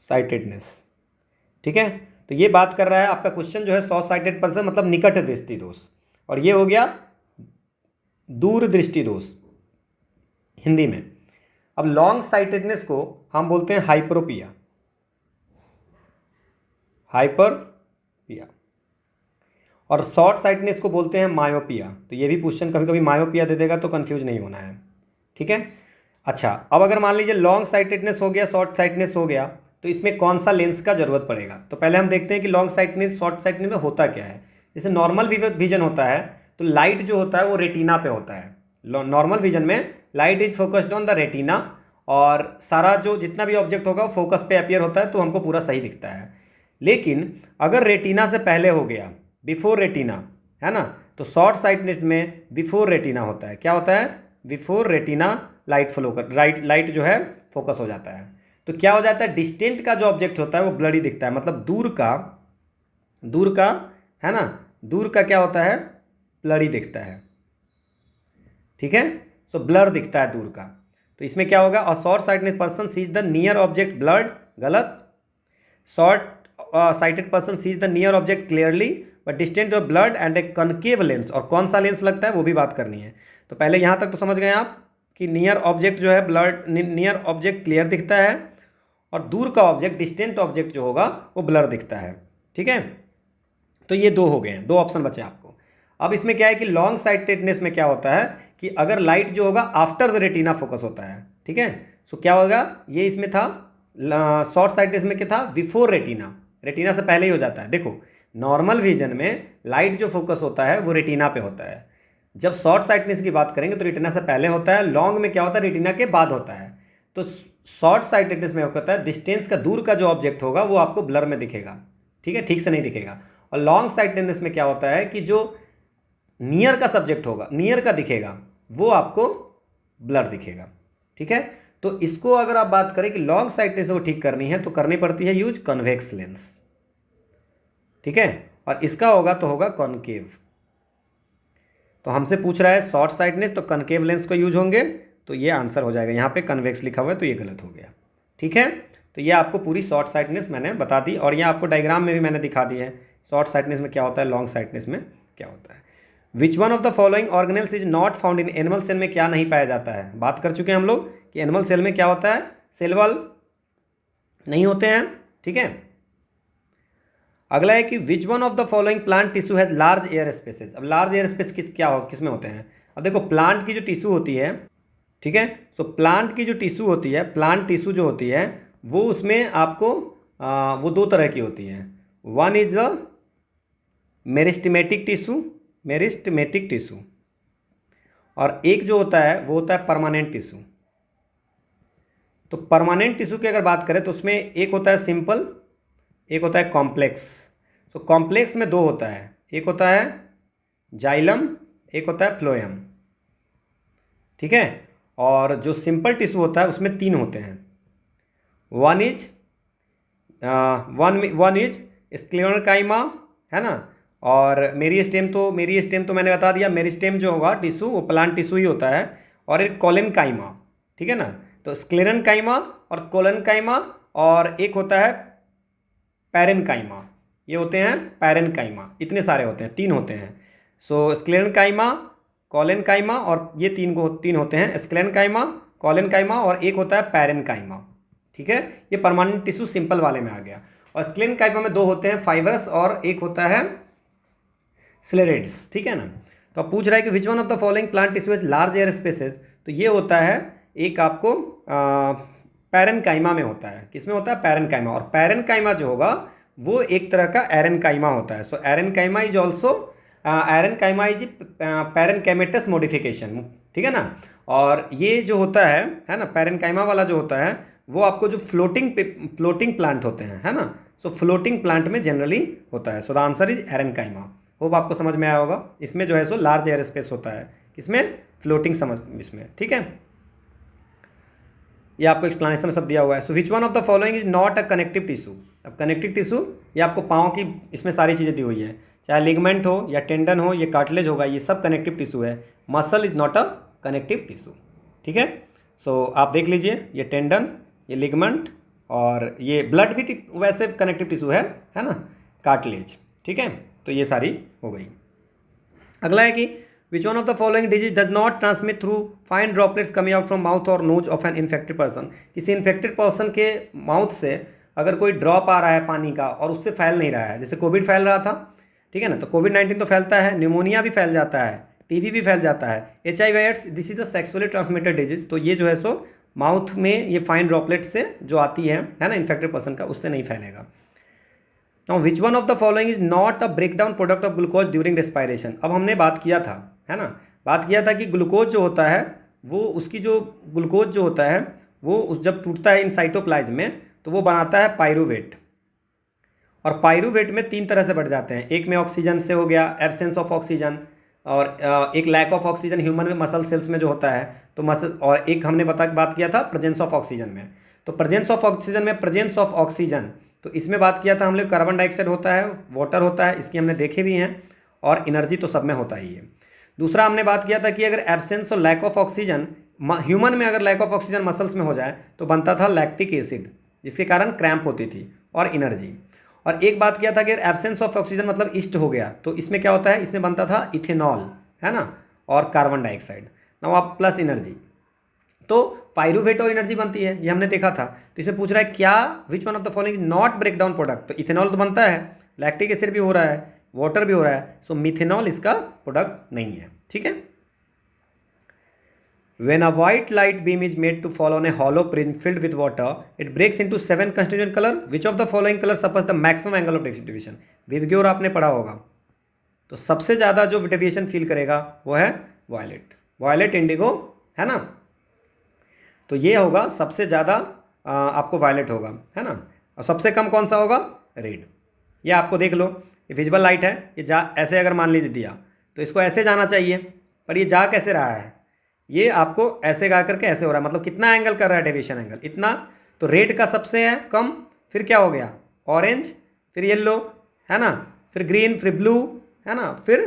साइटेडनेस, ठीक है। तो ये बात कर रहा है आपका क्वेश्चन जो है शॉर्ट साइटेड पर्सन मतलब निकट दृष्टि दोष, और ये हो गया दूर दृष्टि दोष हिंदी में। अब लॉन्ग साइटेडनेस को हम बोलते हैं हाइपरोपिया, हाइपरपिया, और शॉर्ट साइटनेस को बोलते हैं मायोपिया। तो ये भी क्वेश्चन कभी कभी मायोपिया दे देगा, तो कंफ्यूज नहीं होना है, ठीक है। अच्छा, अब अगर मान लीजिए लॉन्ग साइटेडनेस हो गया, शॉर्ट साइटनेस हो गया, तो इसमें कौन सा लेंस का जरूरत पड़ेगा। तो पहले हम देखते हैं कि लॉन्ग साइटनेस शॉर्ट साइटनेस में होता क्या है। जैसे नॉर्मल विजन होता है तो लाइट जो होता है वो रेटिना पे होता है। नॉर्मल विजन में light is focused on the retina, और सारा जो जितना भी ऑब्जेक्ट होगा वो फोकस पे अपीयर होता है, तो हमको पूरा सही दिखता है। लेकिन अगर रेटिना से पहले हो गया, बिफोर रेटिना, है ना, तो शॉर्ट साइटनेस में बिफोर रेटिना होता है। क्या होता है? बिफोर रेटिना लाइट फ्लो कर लाइट जो है फोकस हो जाता है। तो क्या हो जाता है? डिस्टेंट का जो ऑब्जेक्ट होता है वो ब्लरी दिखता है, मतलब दूर का, है ना, दूर का क्या होता है? ब्लरी दिखता है। ठीक है, सो ब्लर दिखता है दूर का। तो इसमें क्या होगा? A short sightness person sees the near object blurred, गलत। Short sighted person sees the near object clearly but distant of blurred and a concave lens. और कौन सा लेंस लगता है वो भी बात करनी है। तो पहले यहाँ तक तो समझ गए आप कि नियर ऑब्जेक्ट जो है ब्लड, नियर ऑब्जेक्ट क्लियर दिखता है और दूर का ऑब्जेक्ट, डिस्टेंट ऑब्जेक्ट जो होगा वो ब्लर दिखता है। ठीक है, तो ये दो हो गए हैं, दो ऑप्शन बचे आपको। अब इसमें क्या है कि लॉन्ग साइटेडनेस में क्या होता है कि अगर लाइट जो होगा आफ्टर द रेटिना फोकस होता है। ठीक है, सो क्या होगा? ये इसमें था शॉर्ट साइटनेस में क्या था? बिफोर रेटिना, रेटिना से पहले ही हो जाता है। देखो नॉर्मल विजन में लाइट जो फोकस होता है वो रेटिना पे होता है। जब शॉर्ट साइटनेस की बात करेंगे तो रेटिना से पहले होता है, लॉन्ग में क्या होता है? रेटिना के बाद होता है। तो शॉर्ट साइटेडनेस में होता है डिस्टेंस का, दूर का जो ऑब्जेक्ट होगा वो आपको ब्लर में दिखेगा। ठीक है, ठीक से नहीं दिखेगा। और लॉन्ग साइटेडनेस में क्या होता है कि जो नियर का सब्जेक्ट होगा, नियर का दिखेगा, वो आपको ब्लर दिखेगा। ठीक है, तो इसको अगर आप बात करें कि लॉन्ग साइटनेस को ठीक करनी है तो करनी पड़ती है यूज कन्वेक्स लेंस। ठीक है, और इसका होगा तो होगा कॉनकेव। तो हमसे पूछ रहा है शॉर्ट साइटनेस, तो कनकेव लेंस को यूज होंगे, तो ये आंसर हो जाएगा। यहाँ पे कन्वेक्स लिखा हुआ है तो ये गलत हो गया। ठीक है, तो ये आपको पूरी शॉर्ट साइटनेस मैंने बता दी और ये आपको डायग्राम में भी मैंने दिखा दी है शॉर्ट साइटनेस में क्या होता है, लॉन्ग साइटनेस में क्या होता है। Which one of the following organelles is not found in animal cell में क्या नहीं पाया जाता है? बात कर चुके हैं हम लोग कि एनिमल सेल में क्या होता है? सेल वॉल नहीं होते हैं। ठीक है, अगला है कि which one of the following plant tissue has large air spaces. अब लार्ज एयर स्पेस किस में होते हैं? अब देखो प्लांट की जो टिश्यू होती है, ठीक है, सो प्लांट की जो टिश्यू होती है, प्लांट टिश्यू जो होती है वो उसमें आपको वो दो तरह की होती है। One is the meristematic tissue, और एक जो होता है वो होता है परमानेंट टिश्यू। तो परमानेंट टिश्यू की अगर बात करें तो उसमें एक होता है सिंपल, एक होता है कॉम्प्लेक्स। सो कॉम्प्लेक्स में दो होता है, एक होता है जाइलम, एक होता है फ्लोएम। ठीक है, और जो सिंपल टिश्यू होता है उसमें तीन होते हैं। वन इज स्क्लेरोकाइमा, है ना, और मेरिस्टेम तो मैंने बता दिया। मेरिस्टेम जो होगा टिश्यू वो प्लांट टिश्यू ही होता है। और एक कोलेनकाइमा, ठीक है ना, तो स्क्लेरनकाइमा और कोलेनकाइमा, और एक होता है पैरेनकाइमा। ये होते हैं पैरेनकाइमा, इतने सारे होते हैं, तीन होते हैं। सो स्क्लेरनकाइमा, कोलेनकाइमा और ये तीन होते हैं, स्क्लेरनकाइमा, कोलेनकाइमा और एक होता है पैरेनकाइमा। ठीक है, ये परमानेंट टिश्यू सिंपल वाले में आ गया। और स्क्लेरनकाइमा में दो होते हैं, फाइबरस और एक होता है स्लेरेड्स। ठीक है ना, तो अब पूछ रहा है कि which one of the following plant tissue is large air spaces, तो ये होता है एक आपको पैरेनकाइमा में होता है। किसमें होता है? पैरेनकाइमा। और पैरेनकाइमा जो होगा वो एक तरह का एरेनकाइमा होता है। सो aerenchyma is also parenchymatous modification. ठीक है ना, और ये जो होता है ना, पैरेनकाइमा वाला जो होता है वो आपको जो फ्लोटिंग प्लांट होते हैं, है ना, सो फ्लोटिंग प्लांट में जनरली होता है। So the answer is aerenchyma. Hope आपको समझ में आया होगा। इसमें जो है सो लार्ज एयर स्पेस होता है, इसमें फ्लोटिंग समझ इसमें। ठीक है, ये आपको एक्सप्लेनेशन में सब दिया हुआ है। So which one of the following is not a connective tissue. अब कनेक्टिव टिश्यू ये आपको पाँव की इसमें सारी चीज़ें दी हुई है, चाहे लिगमेंट हो या टेंडन हो, ये कार्टिलेज होगा, ये सब कनेक्टिव टिश्यू है। Muscle is not a connective tissue. ठीक है, सो आप देख लीजिए, ये टेंडन, ये लिगमेंट और ये ब्लड भी वैसे कनेक्टिव टिश्यू है ना, कार्टिलेज। ठीक है, तो ये सारी हो गई। अगला है कि which one of the following disease does not transmit through fine droplets coming out from mouth और nose of an infected person. किसी इन्फेक्टेड पर्सन के माउथ से अगर कोई ड्रॉप आ रहा है पानी का और उससे फैल नहीं रहा है, जैसे कोविड फैल रहा था, ठीक है ना, तो कोविड-19 तो फैलता है, न्यूमोनिया भी फैल जाता है, टीबी भी फैल जाता है, HIV AIDS, this is the sexually transmitted disease. तो ये जो है सो माउथ में ये फाइन ड्रॉपलेट से जो आती है ना, इन्फेक्टेड पर्सन का, उससे नहीं फैलेगा। Now which one of the following is not a break down product of glucose during respiration. अब हमने बात किया था, है ना, बात किया था कि ग्लूकोज जो होता है वो उसकी जो ग्लूकोज जो होता है वो उस जब टूटता है इन साइटोप्लाज्म में तो वो बनाता है पायरूवेट। और पायरूवेट में 3 तरह से बढ़ जाते हैं, एक में ऑक्सीजन से हो गया, एब्सेंस ऑफ ऑक्सीजन, और एक लैक ऑफ ऑक्सीजन ह्यूमन में मसल सेल्स में जो होता है, तो मसल, और एक हमने बात किया था प्रेजेंस ऑफ ऑक्सीजन में। तो प्रेजेंस ऑफ ऑक्सीजन में प्रेजेंस ऑफ ऑक्सीजन, तो इसमें बात किया था हम लोग कार्बन डाइऑक्साइड होता है, वाटर होता है, इसकी हमने देखे भी हैं, और एनर्जी तो सब में होता ही है। दूसरा हमने बात किया था कि अगर एब्सेंस और लैक ऑफ ऑक्सीजन, ह्यूमन में अगर लैक ऑफ ऑक्सीजन मसल्स में हो जाए तो बनता था लैक्टिक एसिड, जिसके कारण क्रैम्प होती थी और एनर्जी। और एक बात किया था कि एब्सेंस ऑफ ऑक्सीजन मतलब ईस्ट हो गया, तो इसमें क्या होता है, इसमें बनता था इथेनॉल, है ना, और कार्बन डाइऑक्साइड, नाउ आप प्लस एनर्जी, तो पायरूवेट और एनर्जी बनती है, ये हमने देखा था। तो इसमें पूछ रहा है क्या which one of the following not break down product, तो इथेनॉल तो बनता है, लैक्टिक एसिड भी हो रहा है, वाटर भी हो रहा है, सो मिथेनॉल इसका प्रोडक्ट नहीं है, ठीक है। When a white light beam is made to fall on a hollow prism filled with water, it breaks into 7 constituent color. Which of the following colors suffers the maximum angle of deviation? विवग्योर आपने पढ़ा होगा, तो सबसे ज़्यादा जो deviation feel करेगा वो है वायलेट, वायलेट इंडिगो, है ना। तो ये होगा सबसे ज़्यादा, आपको वायलेट होगा, है ना, और सबसे कम कौन सा होगा, रेड। ये आपको देख लो, ये विजुअल लाइट है, ये जा ऐसे अगर मान लीजिए दिया तो इसको ऐसे जाना चाहिए, पर ये जा कैसे रहा है, ये आपको ऐसे गा करके ऐसे हो रहा है, मतलब कितना एंगल कर रहा है डेविएशन एंगल, इतना। तो रेड का सबसे है कम, फिर क्या हो गया ऑरेंज, फिर येलो, है ना, फिर ग्रीन, फिर ब्लू, है ना, फिर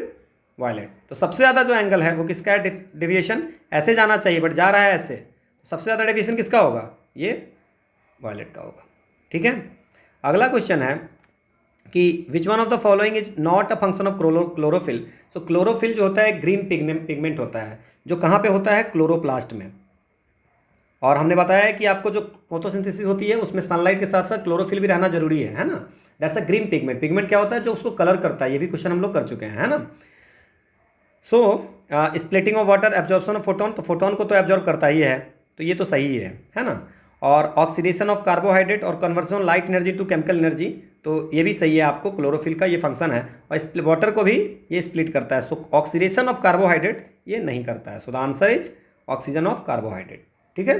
वायलेट। तो सबसे ज़्यादा जो एंगल है वो किसका है, डेविएशन ऐसे जाना चाहिए बट जा रहा है ऐसे, तो सबसे ज़्यादा डेविएशन किसका होगा, ये वायलेट का होगा, ठीक है। अगला क्वेश्चन है कि which one of the following is not a function of chlorophyll. So chlorophyll जो होता है ग्रीन पिगमेंट होता है, जो कहाँ पे होता है, क्लोरोप्लास्ट में। और हमने बताया है कि आपको जो फोटोसिंथेसिस होती है उसमें सनलाइट के साथ साथ क्लोरोफिल भी रहना जरूरी है ना। That's a green pigment. Pigment क्या होता है, जो उसको कलर करता है, ये भी क्वेश्चन हम लोग कर चुके हैं, है ना। So splitting of water, absorption of photon, तो फोटोन को तो एब्जॉर्ब करता ही है, तो ये तो सही है ना। और ऑक्सीडेशन ऑफ कार्बोहाइड्रेट और conversion light energy to chemical energy, तो ये भी सही है, आपको क्लोरोफिल का ये फंक्शन है। और वाटर को भी ये स्प्लिट करता है। सो ऑक्सीडेशन ऑफ कार्बोहाइड्रेट ये नहीं करता है। So the answer is oxygen of carbohydrate, ठीक है।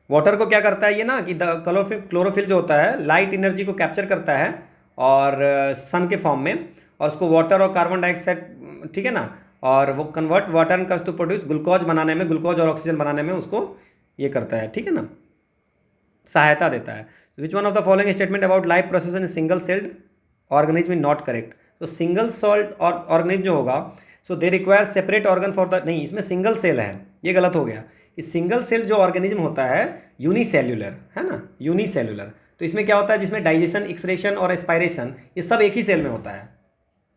वाटर को क्या करता है ये ना कि क्लोरोफिल जो होता है लाइट एनर्जी को कैप्चर करता है और सन के फॉर्म में, और उसको वाटर और कार्बन डाइऑक्साइड, ठीक है ना, और वो कन्वर्ट वाटर का टू प्रोड्यूस ग्लूकोज बनाने में, ग्लूकोज और ऑक्सीजन बनाने में उसको ये करता है, ठीक है ना, सहायता देता है। Which one of the following statement about life process in single celled organism is not correct. तो सिंगल सेल्ड और ऑर्गेनिज्म जो होगा, so they require separate organ for the, नहीं इसमें सिंगल सेल है, ये गलत हो गया। इस सिंगल सेल जो ऑर्गेनिज्म होता है यूनिसेल्युलर, है ना, यूनिसेल्युलर। तो इसमें क्या होता है, जिसमें डाइजेशन, एक्सक्रेशन और एस्पायरेशन ये सब एक ही सेल में होता है,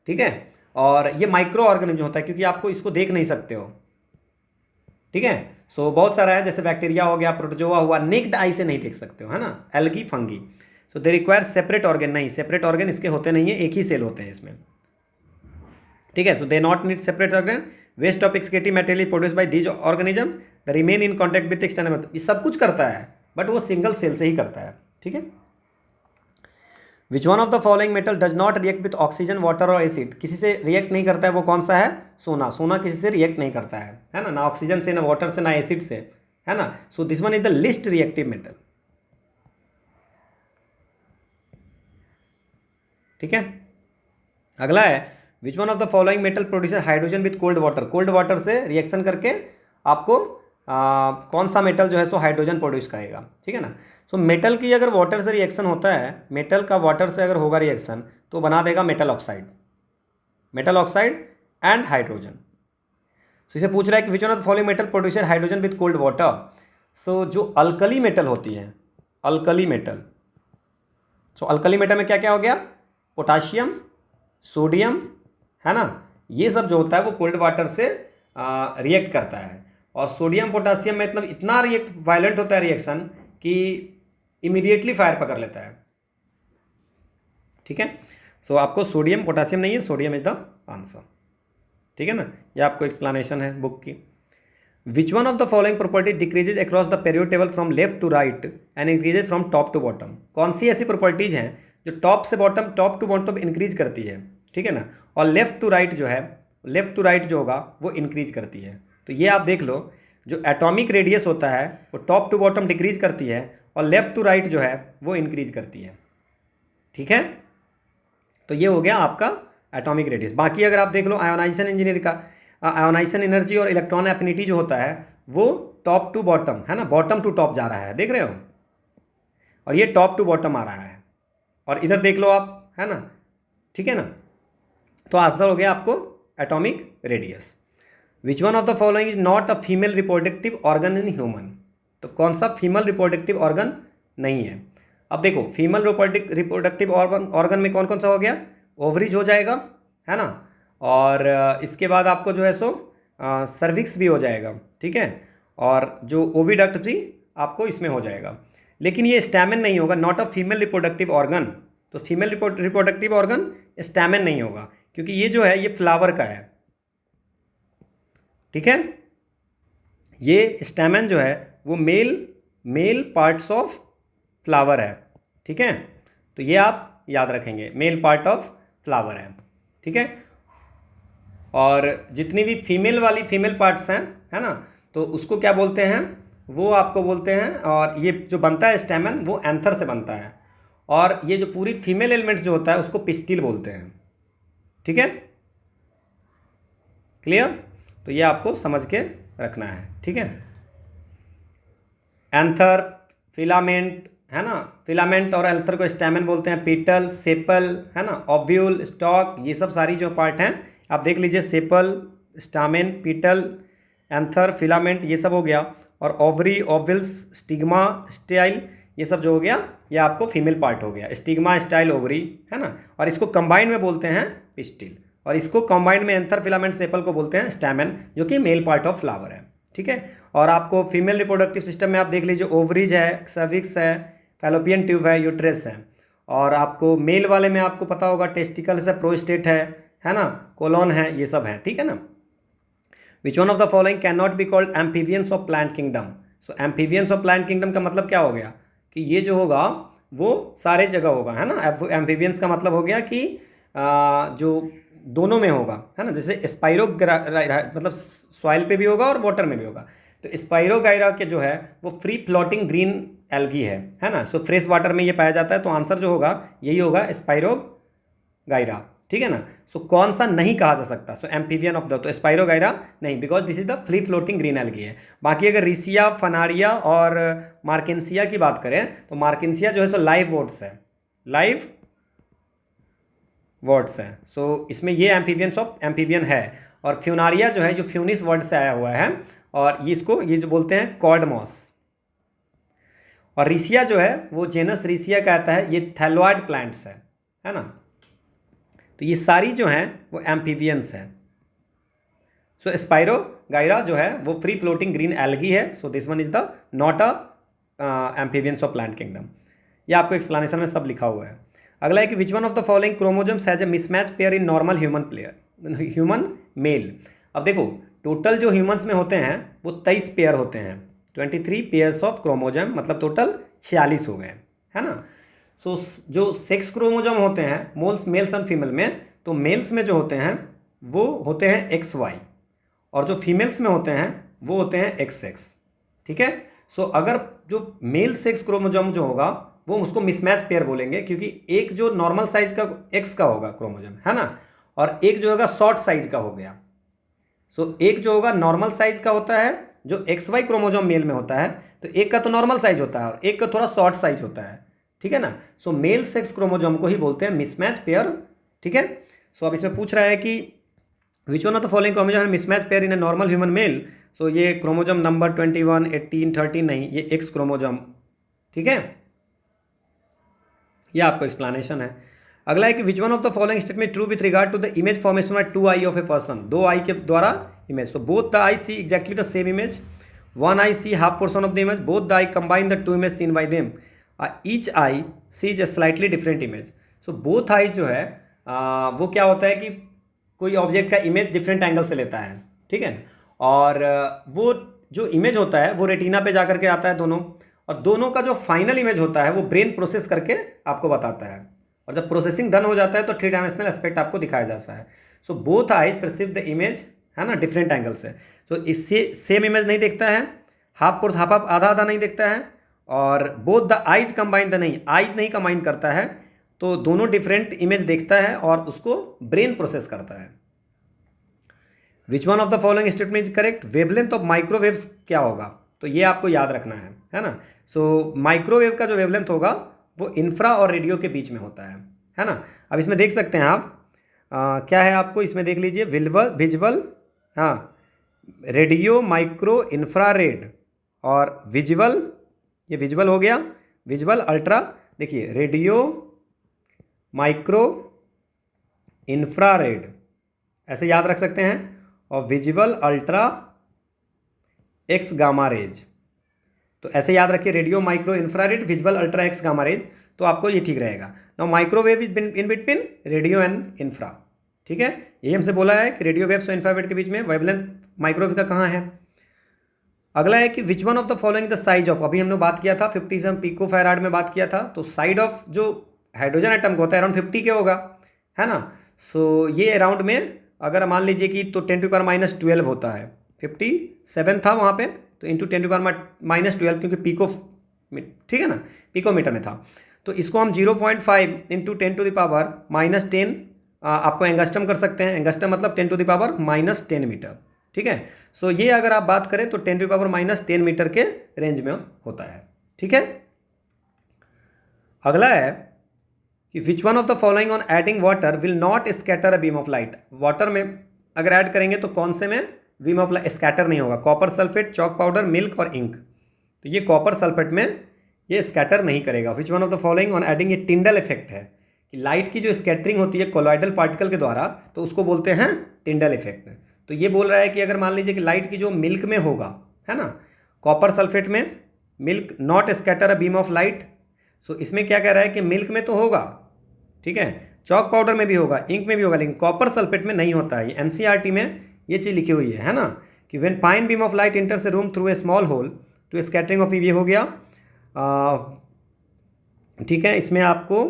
ठीक है। और ये माइक्रो ऑर्गेनिज्म होता है, क्योंकि आपको इसको देख नहीं सकते हो, ठीक है। सो बहुत सारा है, जैसे बैक्टीरिया हो गया, प्रोटोजोआ हुआ, नेक्ड आई से नहीं देख सकते हो, है ना, algae, fungi. So they require separate organ, नहीं सेपरेट ऑर्गन इसके होते नहीं है, एक ही सेल होते हैं इसमें, ठीक है। So they not need separate organ. Waste of excretive material produce by these organism the remain in contact with external, ये सब कुछ करता है बट वो सिंगल सेल से ही करता है, ठीक है। Which one of the following metal does not react with oxygen, water और एसिड, किसी से रिएक्ट नहीं करता है, वो कौन सा है, सोना। सोना किसी से रिएक्ट नहीं करता है ना, ना ऑक्सीजन से, ना वाटर से, ना एसिड से, है ना। So this one is the least reactive metal, ठीक है। अगला है which one of the following metal producer hydrogen with cold water. Cold water से रिएक्शन करके आपको कौन सा मेटल जो है सो हाइड्रोजन प्रोड्यूस करेगा, ठीक है ना। सो मेटल की अगर वाटर से रिएक्शन होता है, मेटल का वाटर से अगर होगा रिएक्शन, तो बना देगा metal oxide, metal oxide and hydrogen. So इसे पूछ रहा है कि which one of the following metal producer hydrogen with cold water. So जो अल्कली मेटल होती है, alkali metal, so alkali metal में क्या क्या हो गया, पोटाशियम, सोडियम, है ना, ये सब जो होता है वो कोल्ड वाटर से रिएक्ट करता है। और सोडियम पोटासियम में मतलब इतना वायलेंट होता है रिएक्शन कि इमीडिएटली फायर पकड़ लेता है, ठीक है। सो आपको सोडियम पोटासियम नहीं है, सोडियम इज द आंसर, ठीक है ना। ये आपको एक्सप्लेनेशन है बुक की। Which one of the following property decreases across the period table from left to right and increases from top to bottom. कौन सी ऐसी प्रॉपर्टीज हैं जो टॉप से bottom, top to bottom increase करती है, ठीक है ना, और लेफ्ट टू राइट जो है, लेफ्ट टू राइट जो होगा वो इंक्रीज करती है। तो ये आप देख लो, जो एटॉमिक रेडियस होता है वो टॉप टू बॉटम डिक्रीज करती है और लेफ्ट टू राइट जो है वो इंक्रीज करती है। ठीक है, तो ये हो गया आपका एटॉमिक रेडियस। बाकी अगर आप देख लो आयोनाइजेशन इंजीनियर का, आयोनाइजेशन एनर्जी और इलेक्ट्रॉन एफिनिटी जो होता है वो टॉप टू बॉटम है ना, बॉटम टू टॉप जा रहा है, देख रहे हो, और ये टॉप टू बॉटम आ रहा है, और इधर देख लो आप, है ना, ठीक है ना। तो आंसर हो गया आपको atomic radius. Which one of the following is not a female reproductive organ in human, तो कौन सा फीमेल रिप्रोडक्टिव ऑर्गन नहीं है। अब देखो फीमेल रिप्रोडक्टिव ऑर्गन में कौन कौन सा हो गया, ओवरीज हो जाएगा, है ना, और इसके बाद आपको जो है सो सर्विक्स भी हो जाएगा, ठीक है, और जो ओविडक्ट भी आपको इसमें हो जाएगा, लेकिन ये स्टैमेन नहीं होगा, not a female reproductive organ. तो फीमेल रिप्रोडक्टिव ऑर्गन स्टैमेन नहीं होगा, क्योंकि ये जो है ये फ्लावर का है, ठीक है, ये स्टैमेन जो है वो मेल पार्ट्स ऑफ फ्लावर है, ठीक है, तो ये आप याद रखेंगे, मेल पार्ट ऑफ फ्लावर है, ठीक है। और जितनी भी फीमेल पार्ट्स हैं, है ना, तो उसको क्या बोलते हैं, वो आपको बोलते हैं, और ये जो बनता है स्टैमेन वो एंथर से बनता है, और ये जो पूरी फीमेल एलिमेंट्स जो होता है उसको पिस्टिल बोलते हैं, ठीक है, क्लियर। तो ये आपको समझ के रखना है, ठीक है। एंथर, फिलामेंट, है ना, फिलामेंट और एंथर को स्टैमेन बोलते हैं, पेटल, सेपल, है ना, ओव्यूल, स्टॉक, ये सब सारी जो पार्ट हैं आप देख लीजिए, सेपल, स्टामेन, पीटल, एंथर, फिलामेंट, ये सब हो गया, और ओवरी, ओवल्स, स्टिग्मा, स्टाइल, ये सब जो हो गया ये आपको फीमेल पार्ट हो गया, स्टिग्मा, स्टाइल, ओवरी, है ना, और इसको कंबाइंड में बोलते हैं पिस्टिल, और इसको कंबाइंड में एंथर, फिलामेंट, सेपल को बोलते हैं स्टैमेन, जो कि मेल पार्ट ऑफ फ्लावर है, ठीक है। और आपको फीमेल रिप्रोडक्टिव सिस्टम में आप देख लीजिए, ओवरीज है, सर्विक्स है, फैलोपियन ट्यूब है, यूट्रस है, और आपको मेल वाले में आपको पता होगा टेस्टिकल्स है, प्रोस्टेट है ना, कोलोन है, ये सब है, ठीक है ना। विच one of the following can not be called amphibians of plant kingdom. So amphibians of plant kingdom का मतलब क्या हो गया कि ये जो होगा वो सारे जगह होगा, है ना। एम्फीबियंस का मतलब हो गया कि जो दोनों में होगा, है ना, जैसे स्पाइरो मतलब सॉइल पे भी होगा और वाटर में भी होगा। तो स्पाइरोगाइरा के जो है वो फ्री फ्लोटिंग ग्रीन एल्गी है ना, सो फ्रेश वाटर में ये पाया जाता है, तो आंसर जो होगा यही होगा, स्पाइरोगाइरा, ठीक है ना। सो कौन सा नहीं कहा जा सकता, सो एम्फीबियन ऑफ द, तो स्पाइरोगाइरा नहीं, because this is the free floating green algae है। बाकी अगर रिसिया, फनारिया और मार्केंसिया की बात करें तो मार्केंसिया जो है सो लाइव वोट्स है, लाइव वर्ड्स है, सो इसमें ये एम्फीबियन है। और फ्यूनारिया जो है जो फ्यूनिस वर्ड से आया हुआ है, और ये इसको ये जो बोलते हैं कॉर्डमॉस। और रिसिया जो है वो जेनस रिसिया कहता है, ये थैलोइड प्लांट्स है ना। तो ये सारी जो हैं वो एम्फीबियंस है। सो स्पाइरोगाइरा जो है वो फ्री फ्लोटिंग ग्रीन एल्गी है, so this one is the not a amphibians of plant kingdom. ये आपको एक्सप्लेनेशन में सब लिखा हुआ है। अगला है कि which one of the following chromosomes has a mismatch pair in normal human mail. अब देखो टोटल जो ह्यूमंस में होते हैं वो 23 पेयर होते हैं, 23 पेयर्स ऑफ क्रोमोजोम, मतलब टोटल 46 हो गए, है ना। सो जो सेक्स क्रोमोजोम होते हैं मेल्स एंड फीमेल में, तो मेल्स में जो होते हैं वो होते हैं XY, और जो फीमेल्स में होते हैं वो होते हैं XX, ठीक है। सो अगर जो मेल सेक्स क्रोमोजोम जो होगा वो उसको मिसमैच पेयर बोलेंगे, क्योंकि एक जो नॉर्मल साइज का X का होगा क्रोमोजोम, है ना, और एक जो होगा शॉर्ट साइज का हो गया। सो एक जो होगा नॉर्मल साइज का होता है जो XY क्रोमोजोम मेल में होता है, तो एक का तो नॉर्मल साइज होता है और एक का थोड़ा शॉर्ट साइज होता है, ठीक है ना। सो मेल सेक्स क्रोमोजोम को ही बोलते हैं मिसमैच पेयर, ठीक है। सो अब इसमें पूछ रहा है कि which one of the following chromosome mismatch pair in a normal human male. So ये क्रोमोजोम नंबर 21, 18, 13 नहीं, ये X क्रोमोजोम, ठीक है। ये आपका एक्सप्लेनेशन है। अगला है कि which one of the following statement true with regard to the image formation by 2 eye of a person. 2 eye के द्वारा image, so both the eye see exactly the same image, 1 eye see half portion of the image, both the eye combine the 2 image seen by them, each eye sees a slightly different image. So both eye जो है वो क्या होता है कि कोई object का image different angle से लेता है, ठीक है, और वो जो इमेज होता है वो रेटिना पे जा करके आता है दोनों, और दोनों का जो फाइनल इमेज होता है वो ब्रेन प्रोसेस करके आपको बताता है, और जब प्रोसेसिंग डन हो जाता है तो 3 डायमेंशनल एस्पेक्ट आपको दिखाया जाता है। सो both I perceive the image, है ना, डिफरेंट एंगल से। तो इससे सेम इमेज नहीं देखता है, हाफ कोर्स हाफ हाफ आधा आधा नहीं देखता है, और both the eyes combine the नहीं, आइज नहीं कंबाइन करता है, तो दोनों डिफरेंट इमेज देखता है और उसको ब्रेन प्रोसेस करता है। Which one of the following statement is correct? Wavelength of microwaves क्या होगा, तो ये आपको याद रखना है ना। सो माइक्रोवेव का जो वेवलेंथ होगा वो इंफ्रा और रेडियो के बीच में होता है ना। अब इसमें देख सकते हैं आप क्या है, आपको इसमें देख लीजिए, विजुअल, हाँ, रेडियो, माइक्रो, इंफ्रारेड और विजुअल, ये विजुअल हो गया, विजुअल, अल्ट्रा, देखिए रेडियो, माइक्रो, इंफ्रारेड, ऐसे याद रख सकते हैं, और visual, ultra, x gamma rays, तो ऐसे याद रखिए, radio, micro, infrared, visual, ultra, x gamma rays, तो आपको ये ठीक रहेगा। Now microwave is in between radio and infra, ठीक है, यही हमसे बोला है कि रेडियो वेव्स और इंफ्रारेड के बीच में वेवलेंथ माइक्रोवेव का कहाँ है। अगला है कि which one of the following the size of, अभी हमने बात किया था 57 पिको फैराड में बात किया था, तो साइड ऑफ जो हाइड्रोजन एटम का होता है अराउंड 50 के होगा, है ना। सो ये अराउंड में अगर मान लीजिए कि तो 10⁻⁻12 होता है, 57 था वहाँ पे, तो इंटू 10⁻⁻12 क्योंकि पिको, ठीक है ना, पिकोमीटर में था, तो इसको हम 0.5 इंटू 10⁻⁻10 आपको एंगस्ट्रम कर सकते हैं। एंगस्ट्रम मतलब 10⁻⁻10 मीटर, ठीक है। सो ये अगर आप बात करें तो 10⁻⁻10 मीटर के रेंज में होता है, ठीक है। अगला है कि which one of the following on adding water will not scatter a beam of light, water में अगर ऐड करेंगे तो कौन से में बीम ऑफ लाइट स्कैटर नहीं होगा? Copper sulphate, chalk powder, milk और इंक, तो ये कॉपर सल्फेट में ये स्कैटर नहीं करेगा। विच one of the following on adding, ये टिंडल इफेक्ट है कि लाइट की जो स्कैटरिंग होती है कोलॉइडल पार्टिकल के द्वारा, तो उसको बोलते हैं टिंडल इफेक्ट। तो ये बोल रहा है कि अगर मान लीजिए कि लाइट की जो मिल्क में होगा, है ना, कॉपर सल्फेट में milk not scatter a beam of light, so इसमें क्या कह रहा है कि मिल्क में तो होगा, ठीक है, चॉक पाउडर में भी होगा, इंक में भी होगा, लेकिन कॉपर सल्फेट में नहीं होता है। ये एनसीईआरटी में ये चीज़ लिखी हुई है ना, कि when fine beam of light enters a room through a small hole to scattering of, ये हो गया, ठीक है, इसमें आपको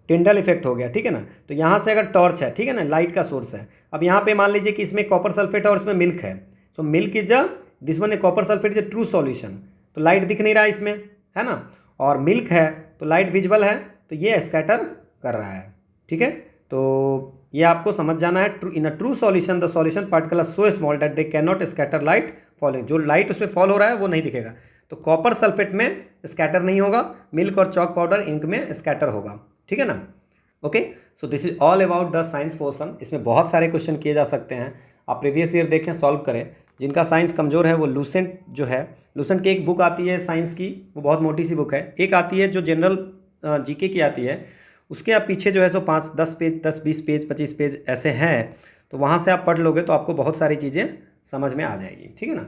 टिंडल इफेक्ट हो गया, ठीक है ना। तो यहाँ से अगर टॉर्च है, ठीक है ना, लाइट का सोर्स है, अब यहाँ पे मान लीजिए कि इसमें कॉपर सल्फेट है और इसमें मिल्क है, so milk is a, this one A copper sulphate is a true solution, तो लाइट दिख नहीं रहा है इसमें, है ना, और मिल्क है तो लाइट विजिबल है, तो ये स्कैटर कर रहा है, ठीक है। तो ये आपको समझ जाना है, in a true solution the solution particle are so small that they can not scatter light following, जो लाइट उसमें फॉल हो रहा है वो नहीं दिखेगा। तो कॉपर सल्फेट में स्कैटर नहीं होगा, मिल्क और चॉक पाउडर, इंक में स्कैटर होगा, ठीक है ना। Okay, so this is all about the science portion. इसमें बहुत सारे क्वेश्चन किए जा सकते हैं, आप प्रीवियस ईयर देखें, सॉल्व करें। जिनका साइंस कमज़ोर है वो लूसेंट जो है, लूसेंट की एक बुक आती है साइंस की, वो बहुत मोटी सी बुक है। एक आती है जो जनरल जीके की आती है, उसके आप पीछे जो है सो 5-10 पेज, 10-20 पेज, 25 पेज ऐसे हैं, तो वहाँ से आप पढ़ लोगे तो आपको बहुत सारी चीज़ें समझ में आ जाएगी, ठीक है ना।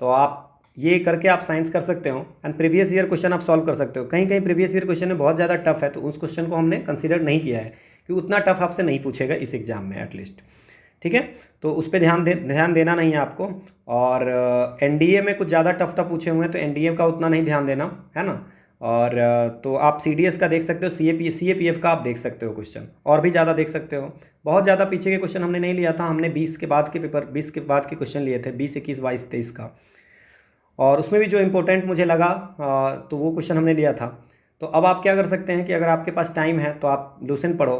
तो आप ये करके आप साइंस कर सकते हो एंड प्रीवियस ईयर क्वेश्चन आप सॉल्व कर सकते हो। कहीं कहीं प्रीवियस ईयर क्वेश्चन में बहुत ज़्यादा टफ है, तो उस क्वेश्चन को हमने कंसीडर नहीं किया है कि उतना टफ आपसे नहीं पूछेगा इस एग्ज़ाम में एटलीस्ट, ठीक है। तो उस पर ध्यान देना नहीं है आपको। और एनडीए में कुछ ज़्यादा टफ पूछे हुए हैं, तो एनडीए का उतना नहीं ध्यान देना, है ना। और तो आप सीडीएस का देख सकते हो, सीएपीएफ का आप देख सकते हो क्वेश्चन, और भी ज़्यादा देख सकते हो। बहुत ज़्यादा पीछे के क्वेश्चन हमने नहीं लिया था, हमने 20 के बाद के पेपर, 20 के बाद के क्वेश्चन लिए थे, 20, 21, 22, 23 का, और उसमें भी जो इम्पोर्टेंट मुझे लगा तो वो क्वेश्चन हमने लिया था। तो अब आप क्या कर सकते हैं कि अगर आपके पास टाइम है तो आप लूसेंट पढ़ो,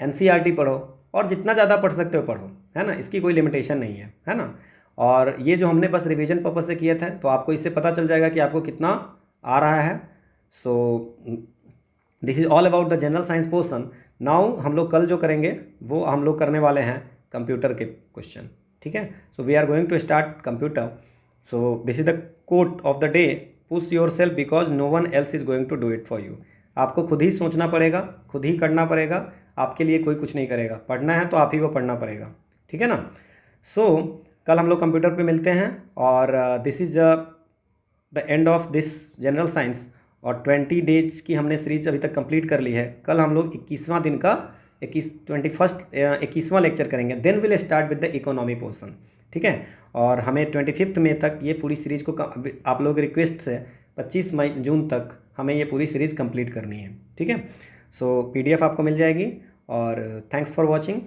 एनसीईआरटी पढ़ो, और जितना ज़्यादा पढ़ सकते हो पढ़ो, है ना, इसकी कोई लिमिटेशन नहीं है ना। और ये जो हमने बस रिवीजन पर्पज़ से किए थे, तो आपको इससे पता चल जाएगा कि आपको कितना आ रहा है। So this is all about the general science portion. Now हम लोग कल जो करेंगे वो हम लोग करने वाले हैं कंप्यूटर के क्वेश्चन, ठीक है। So we are going to start computer. So this is the quote of the day, push yourself because no one else is going to do it for you. आपको खुद ही सोचना पड़ेगा, खुद ही करना पड़ेगा, आपके लिए कोई कुछ नहीं करेगा। पढ़ना है तो आप ही को पढ़ना पड़ेगा, ठीक है ना। सो कल हम लोग कंप्यूटर पे मिलते हैं, और this is the end of this general science. और 20 डेज की हमने सीरीज अभी तक कंप्लीट कर ली है। कल हम लोग 21वां दिन का 21वां लेक्चर करेंगे, then will start with the economy portion, ठीक है। और हमें 25 मई तक ये पूरी सीरीज़ को, आप लोग रिक्वेस्ट से 25 जून तक हमें ये पूरी सीरीज़ कंप्लीट करनी है, ठीक है। सो पीडीएफ आपको मिल जाएगी, और थैंक्स फॉर वॉचिंग।